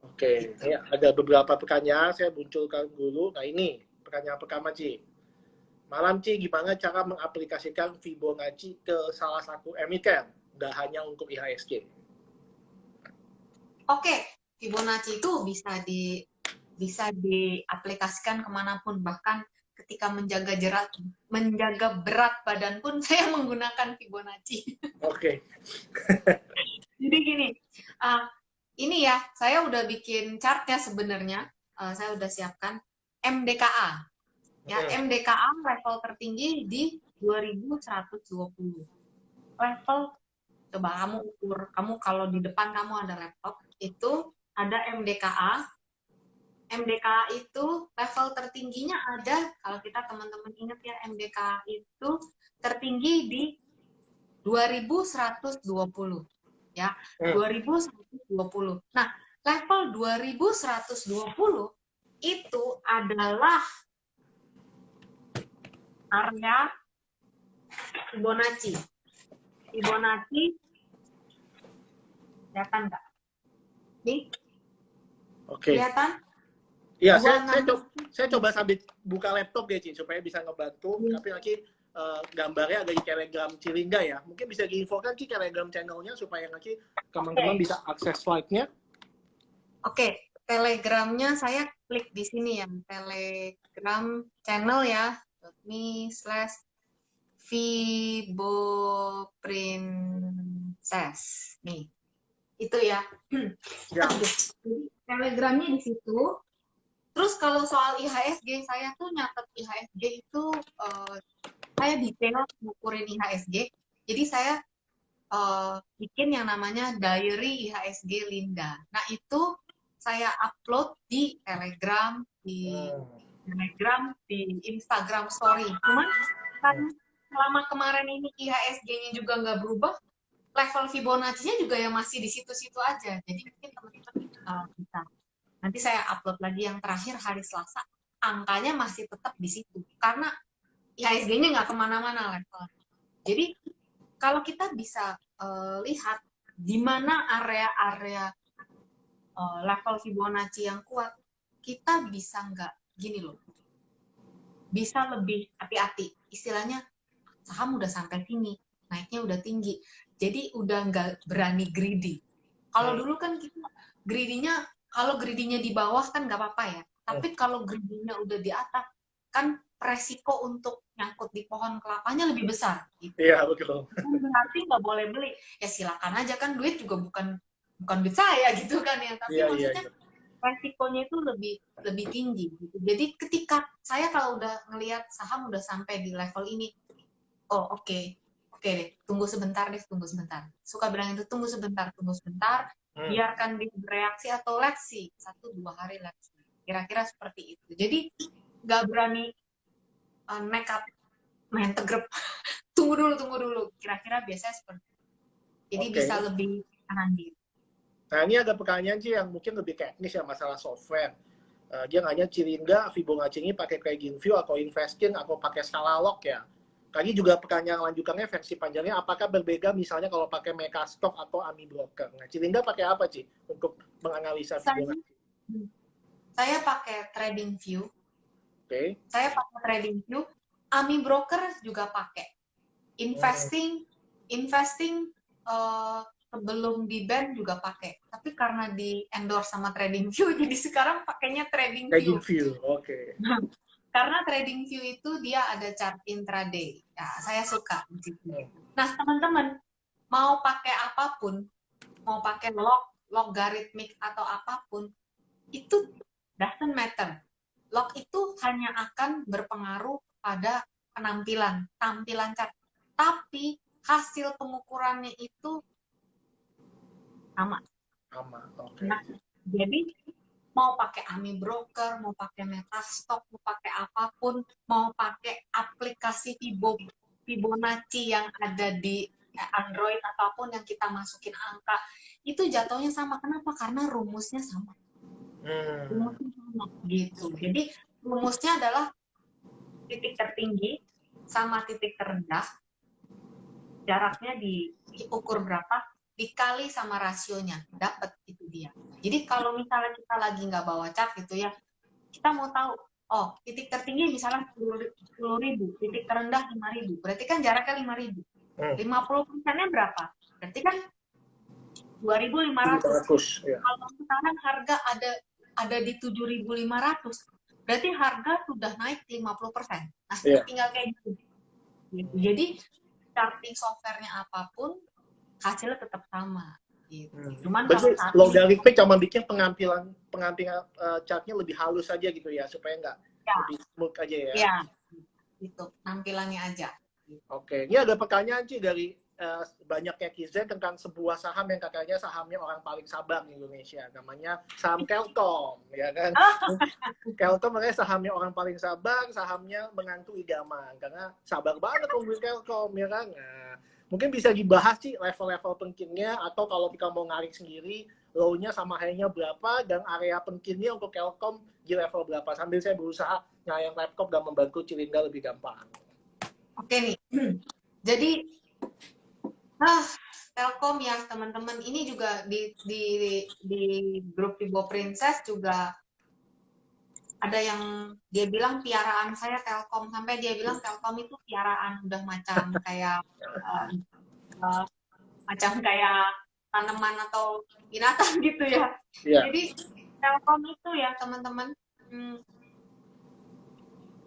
Oke, Gitu. ini ada beberapa pertanyaan saya munculkan dulu. Nah ini pertanyaan pertama Ci. Malam Ci, gimana cara mengaplikasikan Fibonacci ke salah satu emiten? Nggak hanya untuk IHSG. Oke, Fibonacci itu bisa diaplikasikan kemanapun, bahkan ketika menjaga berat badan pun saya menggunakan Fibonacci. Oke. Jadi gini, ini ya, saya udah bikin chartnya sebenarnya, saya udah siapkan MDKA. Ya, MDKA level tertinggi di 2120. Level, coba kamu ukur, kamu kalau di depan kamu ada laptop, itu ada MDKA. MDKA itu level tertingginya ada, kalau kita teman-teman ingat ya, MDKA itu tertinggi di 2120. Ya, 2120. Nah, level 2120 itu adalah area Fibonacci. Fibonacci, kelihatan nggak? Nih, kelihatan? Iya, saya coba sambil buka laptop ya, Ci, supaya bisa ngebantu. Tapi lagi gambarnya ada di Telegram Cilingga ya. Mungkin bisa diinfokan Ci Telegram channelnya supaya nanti teman-teman bisa akses slide-nya. Oke, Telegramnya saya klik di sini ya, Telegram channel ya, @me/fiboprincess. Nih, itu ya. Ya. Telegramnya di situ. Terus kalau soal IHSG, saya tuh nyatet IHSG itu, saya detail ngukurin IHSG. Jadi saya bikin yang namanya Diary IHSG Linda. Nah, itu saya upload di Telegram, di Instagram Story. Cuman kan selama kemarin ini IHSG-nya juga nggak berubah, level Fibonacci-nya juga yang masih di situ-situ aja. Jadi mungkin teman-teman bisa. Nanti saya upload lagi yang terakhir hari Selasa, angkanya masih tetap di situ. Karena IHSG-nya nggak kemana-mana level. Jadi kalau kita bisa lihat di mana area-area level Fibonacci yang kuat, kita bisa nggak gini loh, bisa lebih hati-hati. Istilahnya saham udah sampai sini, naiknya udah tinggi, jadi udah nggak berani greedy. Kalau dulu kan kita greedy-nya, kalau greedy-nya di bawah kan nggak apa-apa ya, tapi kalau greedy-nya udah di atas, kan resiko untuk nyangkut di pohon kelapanya lebih besar. Gitu. Iya, betul. Berarti nggak boleh beli. Ya silakan aja, kan duit juga bukan duit saya gitu kan ya. Tapi maksudnya resikonya itu lebih tinggi. Gitu. Jadi ketika saya kalau udah ngelihat saham udah sampai di level ini, oh oke deh, tunggu sebentar. Suka bilang itu tunggu sebentar. Biarkan dia bereaksi atau let's see, 1-2 hari let's see. Kira-kira seperti itu. Jadi nggak berani nekat main tegrep. tunggu dulu. Kira-kira biasanya seperti itu. Jadi bisa lebih kanan diri. Nah, ini ada pertanyaan sih yang mungkin lebih teknis ya, masalah software. Dia nanya Cilingga, Fibonacci ini pakai TradingView atau Investing atau pakai skala log ya. Tadi juga pertanyaan lanjutannya versi panjangnya, apakah berbeda misalnya kalau pakai Metastock atau Ami Broker? Nah, Cilingga pakai apa sih untuk menganalisa Fibonacci? Saya pakai TradingView. Saya pakai TradingView. Ami Broker juga pakai. Investing sebelum di ban juga pakai. Tapi karena di endorse sama TradingView, jadi sekarang pakainya TradingView. Karena TradingView itu dia ada chart intraday. Ya, saya suka. Nah, teman-teman, mau pakai apapun, mau pakai logaritmik atau apapun, itu doesn't matter. Lock itu hanya akan berpengaruh pada tampilan chart. Tapi hasil pengukurannya itu sama. Oke. Nah, jadi mau pakai AMI Broker, mau pakai Metastock, mau pakai apapun, mau pakai aplikasi Fibonacci yang ada di Android ataupun yang kita masukin angka, itu jatuhnya sama. Kenapa? Karena rumusnya sama. Rumusnya sama gitu. Jadi rumusnya adalah titik tertinggi sama titik terendah, jaraknya diukur berapa, dikali sama rasionya, dapat itu dia. Jadi kalau misalnya kita lagi nggak bawa chart gitu ya, kita mau tahu, oh titik tertinggi misalnya 10.000, titik terendah 5.000, berarti kan jaraknya 5.000. 50%-nya berapa? Berarti kan 2.500. Ya. Kalau misalkan harga ada di 7.500, berarti harga sudah naik 50%. Nah, tinggal kayak gitu. Jadi charting software-nya apapun, hasilnya tetap sama. Gitu. Cuman berarti logarithmic cuma bikin pengampilan chartnya lebih halus aja gitu ya, supaya nggak lebih smooth aja ya. Iya, itu tampilannya aja. Oke, ini ada pertanyaan sih dari banyak netizen tentang sebuah saham yang katanya sahamnya orang paling sabar di Indonesia, namanya saham Telkom, ya kan? Telkom makanya sahamnya orang paling sabar, sahamnya menantu idaman, karena sabar banget nungguin Telkom, ya kan? Nah, mungkin bisa dibahas sih level-level pentingnya, atau kalau kita mau ngarik sendiri, low-nya sama high-nya berapa, dan area pentingnya untuk Telkom di level berapa, sambil saya berusaha nyayang laptop dan membantu Cilinda lebih gampang. Oke nih, jadi Telkom ya teman-teman, ini juga di grup Fibo Princess juga ada yang dia bilang piaraan saya Telkom, sampai dia bilang Telkom itu piaraan, udah macam kayak tanaman atau binatang gitu ya. Jadi Telkom itu ya teman-teman,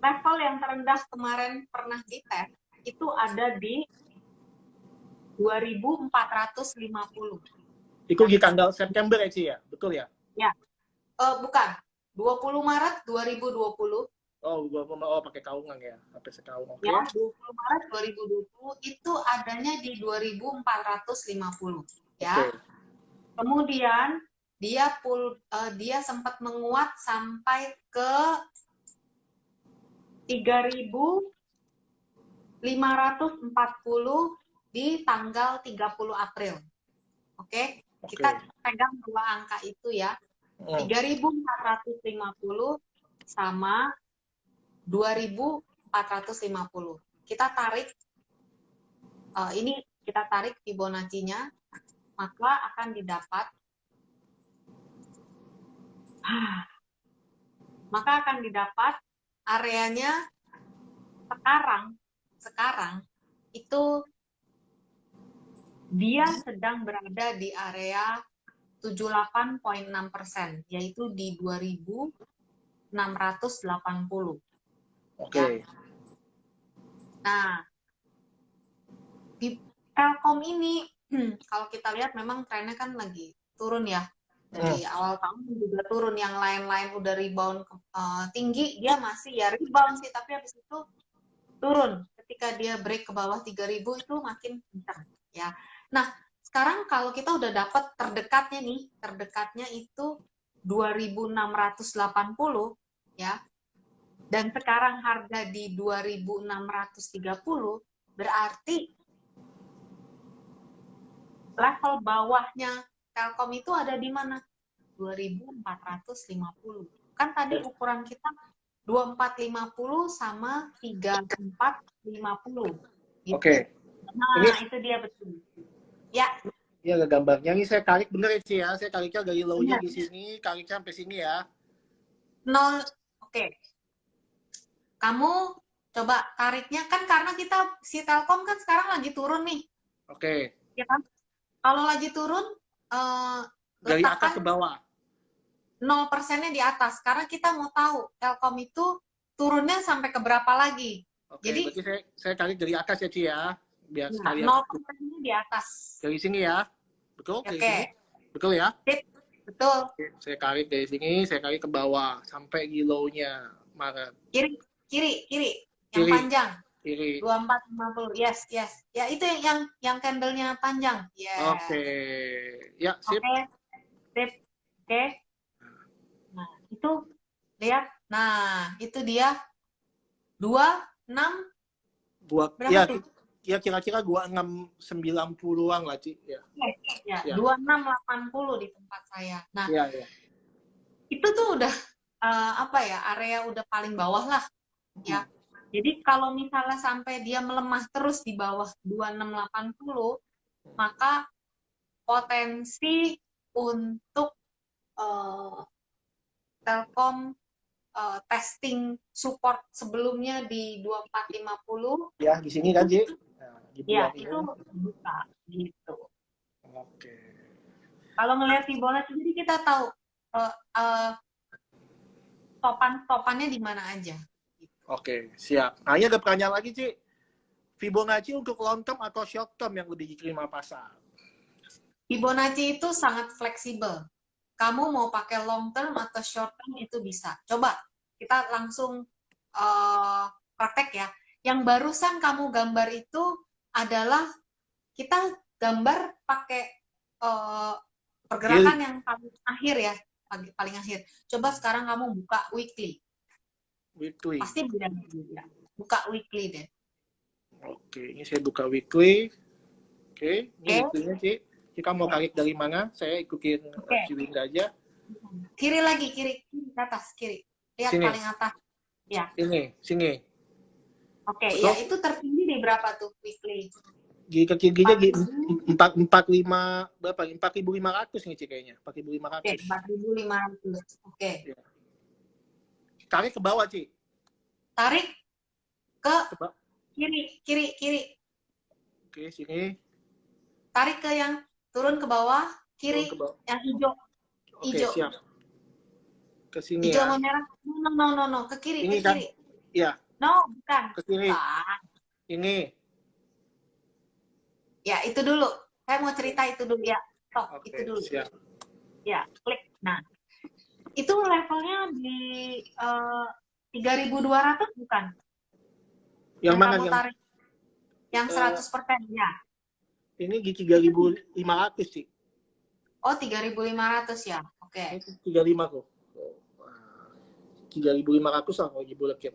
level yang terendah kemarin pernah dites itu ada di 2.450. Itu di tanggal September ya, betul ya? Ya, bukan. 20 Maret 2020. Oh, pakai kaungan ya, sampai sekaung. Ya, 20 Maret 2020 itu adanya di 2.450. Ya. Kemudian dia sempat menguat sampai ke 3.540 di tanggal 30 April. Oke? Kita pegang dua angka itu ya. 3.450 sama 2.450. Kita tarik Fibonacci-nya, maka akan didapat areanya sekarang itu dia sedang berada di area 78.6%, yaitu di 2.680. Oke. Nah, di Telkom ini kalau kita lihat memang trennya kan lagi turun ya. Dari awal tahun juga turun, yang lain-lain udah rebound tinggi, dia masih ya rebound sih, tapi habis itu turun. Ketika dia break ke bawah 3.000 itu makin kencang ya. Nah, sekarang kalau kita udah dapat terdekatnya itu 2.680 ya. Dan sekarang harga di 2.630, berarti level bawahnya Telkom itu ada di mana? 2.450. Kan tadi ukuran kita 2.450 sama 3.450. Gitu. Oke. Nah, itu dia betul. Ya. Iya, ada gambarnya. Ini saya tarik bener ya, Ci ya. Saya tariknya dari low-nya di sini, tariknya sampai sini ya. 0. Oke. Kamu coba tariknya, kan karena si Telkom kan sekarang lagi turun nih. Oke. Ya kan? Kalau lagi turun, dari atas ke bawah. 0%-nya di atas. Karena kita mau tahu Telkom itu turunnya sampai ke berapa lagi. Oke, jadi berarti saya tarik dari atas ya, Ci ya. Biar sekalian. 0%-nya di atas. Dari sini ya. Betul? Dari Oke. sini? Betul ya? betul. Saya tarik dari sini, saya tarik ke bawah sampai di low-nya Maret. Kiri, kiri, kiri. Yang Kiri, panjang. kiri. 2450. Yes, yes. Ya, itu yang candle-nya panjang. Yes. Oke. Ya, sip. Oke, sip. Oke. Nah, itu lihat. Nah, itu dia 26 Buat berapa ya, tuh? ya kira-kira 2690-an lah, Ci. Ya. Ya, Ya. 2680 di tempat saya. Nah, Iya, iya. itu tuh udah apa ya? Area udah paling bawah lah, ya. Jadi kalau misalnya sampai dia melemah terus di bawah 2680, maka potensi untuk Telkom testing support sebelumnya di 2450, Ya, di sini kan, Ci. Nah, di ya bulan itu ini. buka gitu. Oke. Kalau ngelihat Fibonacci, jadi kita tahu uh, uh, topan-topannya di mana aja. Oke, siap. Nah, ini ada pertanyaan lagi, Ci. Fibonacci untuk long term atau short term yang lebih diterima pasar? Fibonacci itu sangat fleksibel. Kamu mau pakai long term atau short term itu bisa. Coba kita langsung praktek ya. Yang barusan kamu gambar itu adalah kita gambar pakai pergerakan yang paling akhir ya, paling akhir. Coba sekarang kamu buka weekly. Weekly. Pasti beda. Buka weekly deh. Oke, ini saya buka weekly. Oke, ini Oke. weekly-nya, Ci. Kita mau tarik dari mana? Saya ikutin Ciwing aja. Kiri lagi, kiri ke atas, kiri. Lihat Sini. paling atas. Ya. Sini. Oke, ya itu tertinggi di berapa tuh weekly? Di kaki-kakinya di 45 berapa? 4.500 nih, Ci, kayaknya. 4.500. Oke, 4.500. Oke. Ya. Tarik ke bawah, Ci. Tarik ke Coba. kiri. Oke, sini. Tarik ke yang turun ke bawah, kiri, Turun ke bawah. yang hijau. Oke, Hijau. siap. Ke sini Hijau ya. sama merah. No. Ke kiri, Ini ke kan? kiri. Ya. No, bukan. Ke kiri. Bukan. Ini. Ya, itu dulu. Saya mau cerita itu dulu ya. Stop, Oke, itu dulu. siap. Ya, klik. Nah, itu levelnya di 3.200 bukan? Yang mana kamu yang tarik? Yang 100% ya. ini di 3.500 sih. Oh, 3.500 ya. Oke. Ini 35 kok. 3.500 lah kalau dibuletin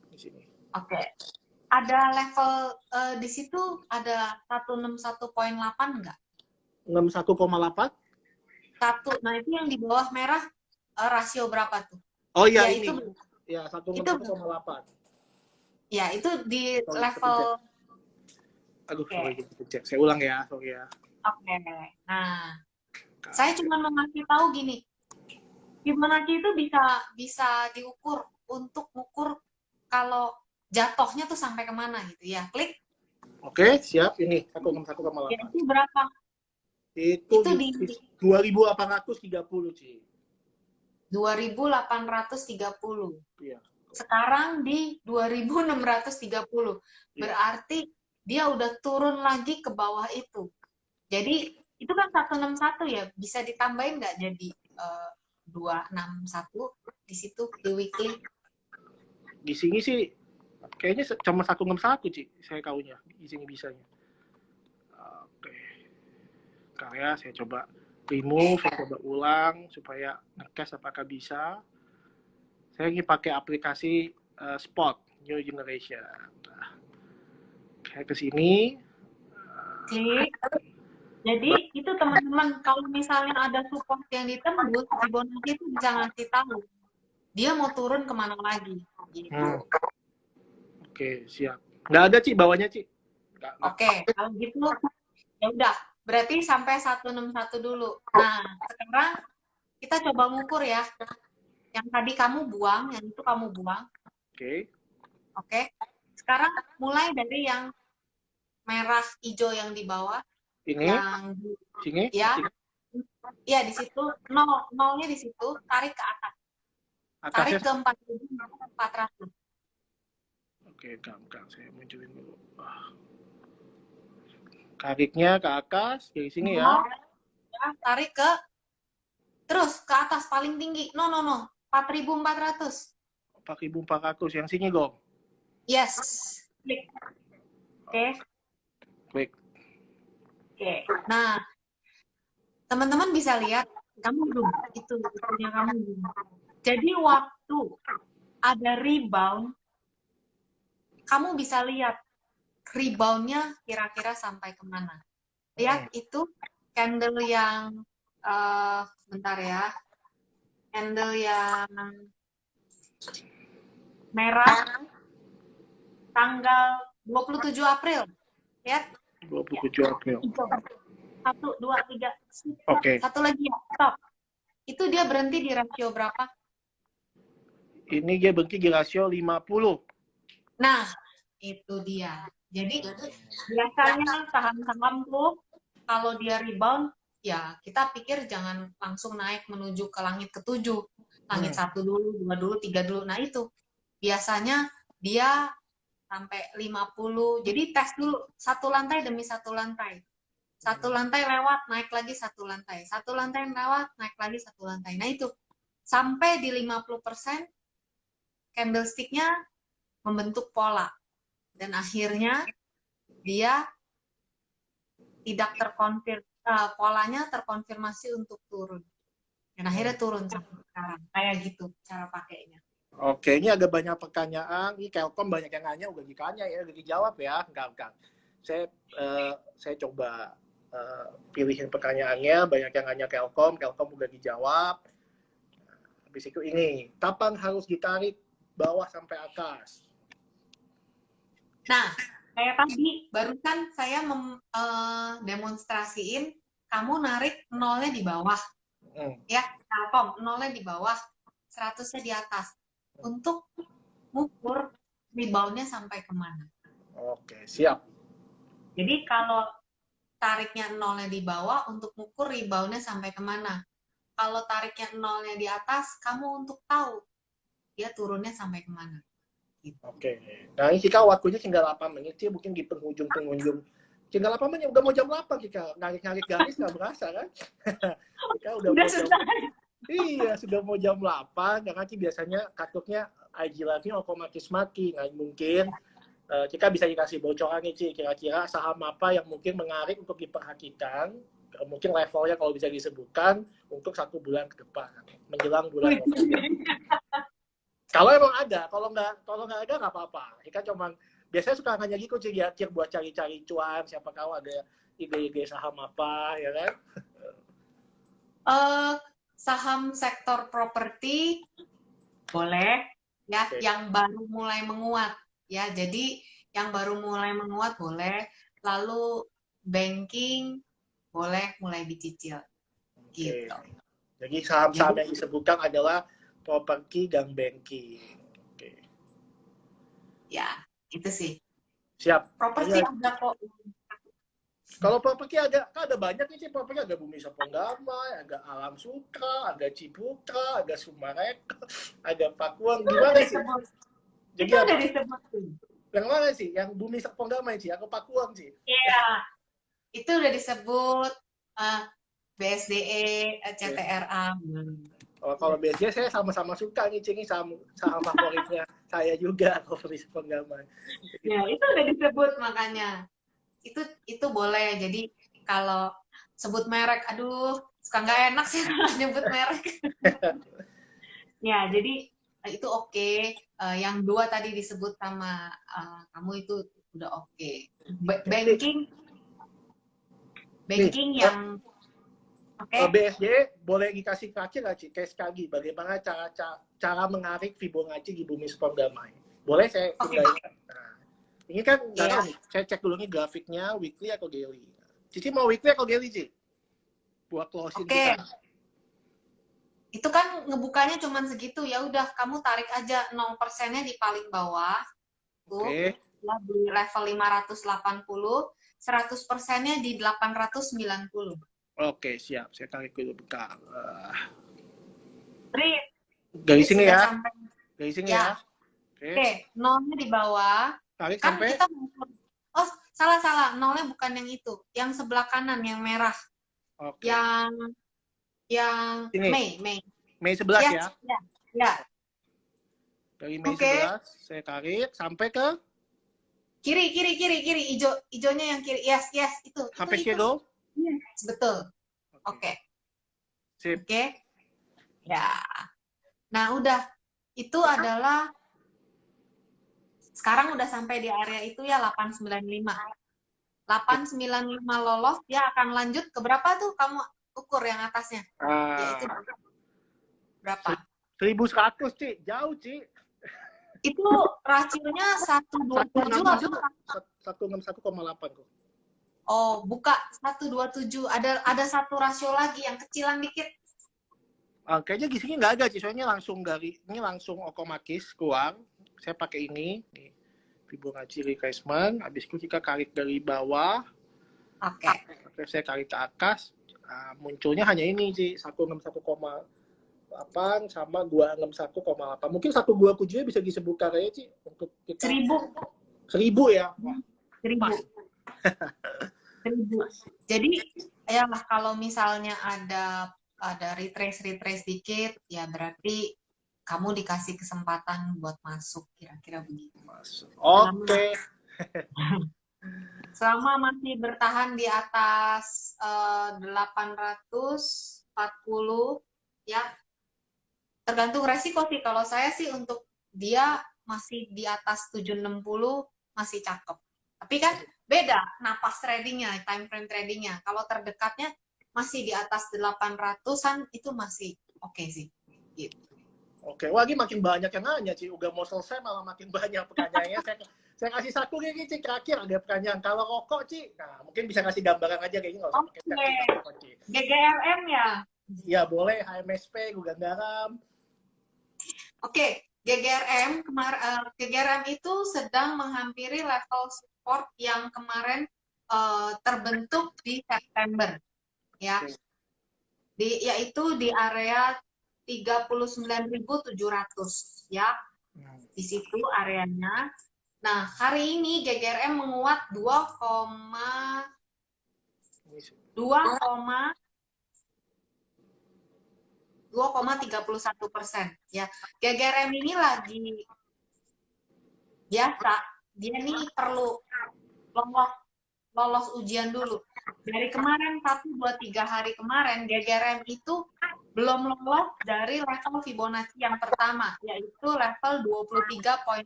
di sini. Oke. Ada level di situ ada 161.8 enggak? 61,8? Nah itu yang di bawah merah rasio berapa tuh? Oh iya, ya, ini. Itu, ya, 161,8. Ya, itu di Sorry, level. Aduh, sorry, cek. Saya ulang ya, sorry ya. Oke. Nah, saya cuma mau ngasih tahu gini. Fibonacci itu bisa diukur untuk mengukur kalau jatuhnya tuh sampai kemana gitu ya. Klik. Oke, siap. Ini 161,8. Ya, itu berapa? Itu di 2.830 sih. 2.830. Iya. Sekarang di 2.630. Berarti dia udah turun lagi ke bawah itu. Jadi itu kan 161 ya, bisa ditambahin nggak jadi 261 di situ di weekly? Di sini sih kayaknya cuma 161 sih saya tahunya di sini bisanya. Oke. Karya saya coba remove, saya coba ulang supaya ngecas apakah bisa. Saya ingin pakai aplikasi Spot New Generation. Nah, saya ke sini. Klik. Jadi itu teman-teman, kalau misalnya ada support yang ditembus, Fibonacci itu bisa ngasih tahu dia mau turun kemana lagi. Gitu. Oke, siap. Nggak ada, Ci, bawahnya, Ci. Oke, kalau gitu ya udah. Berarti sampai 161 dulu. Nah, sekarang kita coba ngukur ya. Yang tadi kamu buang, yang itu kamu buang. Oke. Oke. Sekarang mulai dari yang merah hijau yang di bawah. Ini. Yang sini. Ya. Ya, di situ nolnya di situ, tarik ke atas. Tarik ke 4.400. Oke, gampang. Saya munculin dulu. Tariknya ke atas, dari sini ya. Ya, tarik ke Terus ke atas paling tinggi. No, 4.400. 4.400 yang sini, Gong. Yes. Klik. Oke. Klik. Oke. Nah, teman-teman bisa lihat, kamu belum. Itunya kamu belum. Jadi waktu ada rebound, kamu bisa lihat reboundnya kira-kira sampai kemana. Lihat itu candle yang, bentar ya, candle yang merah tanggal 27 April. Lihat. 27 April. 1, 2, 3. Oke. Satu lagi ya, stop. Itu dia berhenti di rasio berapa? Ini dia berhenti di rasio 50. Nah, itu dia. Jadi, biasanya saham-saham tuh, kalau dia rebound, ya kita pikir jangan langsung naik menuju ke langit ke-7. Langit 1 dulu, 2 dulu, 3 dulu. Nah, itu. Biasanya dia sampai 50. Jadi tes dulu, satu lantai demi satu lantai. Satu lantai lewat, naik lagi satu lantai. Satu lantai lewat, naik lagi satu lantai. Nah itu, sampai di 50%, candlestick-nya membentuk pola. Dan akhirnya, dia tidak polanya terkonfirmasi untuk turun. Dan akhirnya turun sampai sekarang. Kayak gitu cara pakainya. Oke, ini agak banyak pertanyaan. Ini Kelkom banyak yang nanya, udah ditanya ya, udah dijawab ya. Enggak. Saya coba pilihin pertanyaannya, banyak yang nanya Kelkom udah dijawab. Habis itu ini, kapan harus ditarik bawah sampai atas? Nah, kayak tadi, barusan saya demonstrasiin, kamu narik nolnya di bawah. Ya, Telkom, nolnya di bawah, 100-nya di atas. Untuk mengukur rebound-nya sampai kemana. Oke, siap. Jadi kalau tariknya nolnya di bawah, untuk mengukur rebound-nya sampai kemana. Kalau tariknya nolnya di atas, kamu untuk tahu dia turunnya sampai kemana. Gitu. Oke. Nah, ini Cika waktunya tinggal 8 menit sih, mungkin di penghujung. Tinggal 8 menit, udah mau jam 8 Cika. Ngarik-ngarik garis nggak berasa kan? Cika udah mau jam... Iya, sudah mau jam 8, karena biasanya katuknya IG Live-nya otomatis mati. Nggak mungkin. Cika bisa dikasih bocoran nih, Ci. Kira-kira saham apa yang mungkin menarik untuk diperhatikan, mungkin levelnya kalau bisa disebutkan, untuk 1 bulan ke depan, menjelang bulan November. Kalau emang ada, kalau nggak ada nggak apa-apa. Cika cuman biasanya suka nanya gitu, Ci, ya, buat cari-cari cuan, siapa tahu ada ide-ide saham apa, ya kan? Saham sektor properti boleh ya, yang baru mulai menguat ya. Jadi yang baru mulai menguat boleh, lalu banking boleh mulai dicicil. Gitu. Jadi saham-saham yang disebutkan adalah properti dan banking. Ya, itu sih. Siap. Properti ada kok. Kalau properti ada banyak nih sih, properti ada Bumi Seponggamai, ada Alam Sutra, ada Ciputra, ada Sumareka, ada Pakuan. Gimana sih? Jadi itu udah disebut. Yang mana sih? Yang Bumi Seponggamai sih, atau Pakuan sih? Iya, itu udah disebut BSDE, CTRA. Kalau BSDE saya sama-sama suka nih, Cing, saham favoritnya saya juga, Bumi Seponggamai. Ya, itu udah disebut makanya. Itu boleh. Jadi kalau sebut merek, aduh, suka nggak enak sih kalau nyebut merek. Ya, jadi itu oke. Yang 2 tadi disebut sama kamu itu udah oke. Banking yang BSD boleh dikasih kaki nggak, Ci? Case kaki, bagaimana cara menarik Fibonacci di Bumi Seponggamai? Boleh saya tinggalin? Nah, ini kan nih, saya cek dulu nih grafiknya, weekly atau daily. Cici mau weekly atau daily, Ci? Buat closing kita. Itu kan ngebukanya cuma segitu, ya udah kamu tarik aja 0%-nya di paling bawah. Tuh, ya, di level 580, 100%-nya di 890. Oke, siap. Saya tarik dulu bentar. Dari sini ya. Dari sini ya. Oke, nolnya di bawah. Tarik kan sampai? Kita salah. Nolnya bukan yang itu. Yang sebelah kanan, yang merah. yang Ini. Mei. Mei 11 ya? Ya. Dari Mei Oke. 11 saya tarik sampai ke Kiri, ijonya yang kiri. Yes, itu. sampai Itu. shadow. Yes, betul. Oke. Sip. Oke. Ya. Nah, udah. Itu adalah sekarang udah sampai di area itu ya 895. 895 lolos, dia akan lanjut ke berapa tuh kamu ukur yang atasnya? Yaitu berapa? 1100, Ci. Jauh, Ci. Itu rasionya 127 atau 161,8 kok. oh, buka 127. Ada satu rasio lagi yang kecilan dikit. Kayaknya di sini nggak ada, Ci. Soalnya ini langsung otomatis keluar. Saya pakai ini. Nih. Fibonacci retracement. Habis itu kita tarik dari bawah. Oke. Saya tarik ke atas. Munculnya hanya ini, Ci. 161,8 sama 261,8. Mungkin 127 bisa disebutkan aja, Ci. Untuk kita. 1000 ya? Wah. 1000. 1000. Jadi, ya kalau misalnya ada retrace dikit, ya berarti kamu dikasih kesempatan buat masuk, kira-kira begitu. Oke. Selama masih bertahan di atas 840, ya tergantung resiko sih. Kalau saya sih untuk dia masih di atas 760 masih cakep. Tapi kan beda napas tradingnya, time frame tradingnya. Kalau terdekatnya masih di atas 800-an itu masih oke sih. Gitu. Oke, wah ini makin banyak yang nanya, Ci. Udah mau selesai malah makin banyak pertanyaannya. Saya kasih satu nih, Ci. Terakhir ada pertanyaan. Kalau rokok, Ci, nah mungkin bisa kasih gambaran aja kayaknya nggak usah pakai sertifikat, Ci. GGRM ya? Iya, boleh. HMSP, gudang garam. Oke, GGRM itu sedang menghampiri level support yang kemarin terbentuk di September, ya. Yaitu di area 39.700, ya. Di situ areanya. Nah, hari ini GGRM menguat 2,31%, ya. GGRM ini lagi biasa, dia nih perlu lolos ujian dulu. Dari kemarin 1, 2, 3 hari kemarin GGRM itu belum lolos dari level Fibonacci yang pertama, yaitu level 23,6%.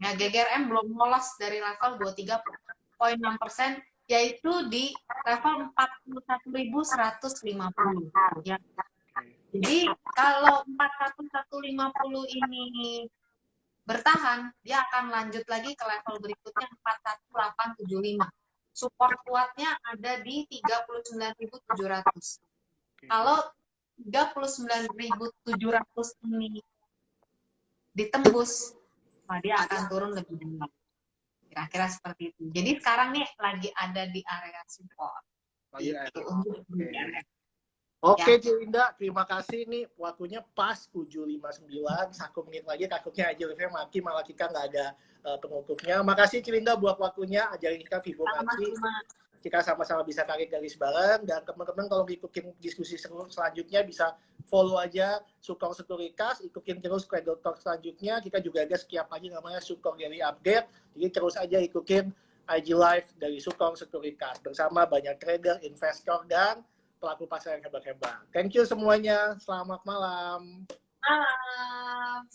Nah, GGRM belum lolos dari level 23,6%, yaitu di level 41.150, ya. Jadi kalau 41.150 ini bertahan, dia akan lanjut lagi ke level berikutnya 41.875. Support kuatnya ada di 39.700. Kalau 39.700 ini ditembus, dia akan turun lebih dalam. Kira-kira seperti itu. Jadi sekarang nih lagi ada di area support. Oke, Ci Linda, terima kasih nih. Waktunya pas 7.59, 1 menit lagi takutnya aja live-nya mati, malah kita nggak ada pengutupnya. Makasih Ci Linda buat waktunya, ajarin kita Fibonacci. Kita sama-sama bisa tarik garis bareng, dan teman-teman kalau ngikutin diskusi selanjutnya bisa follow aja Sukong Sekuritas, ikutin terus Cradle Talk selanjutnya. Kita juga ada setiap pagi namanya Sukong Daily Update, jadi terus aja ikutin IG Live dari Sukong Sekuritas bersama banyak trader, investor, dan pelaku pasar yang hebat-hebat. Thank you semuanya. Selamat malam. Malam.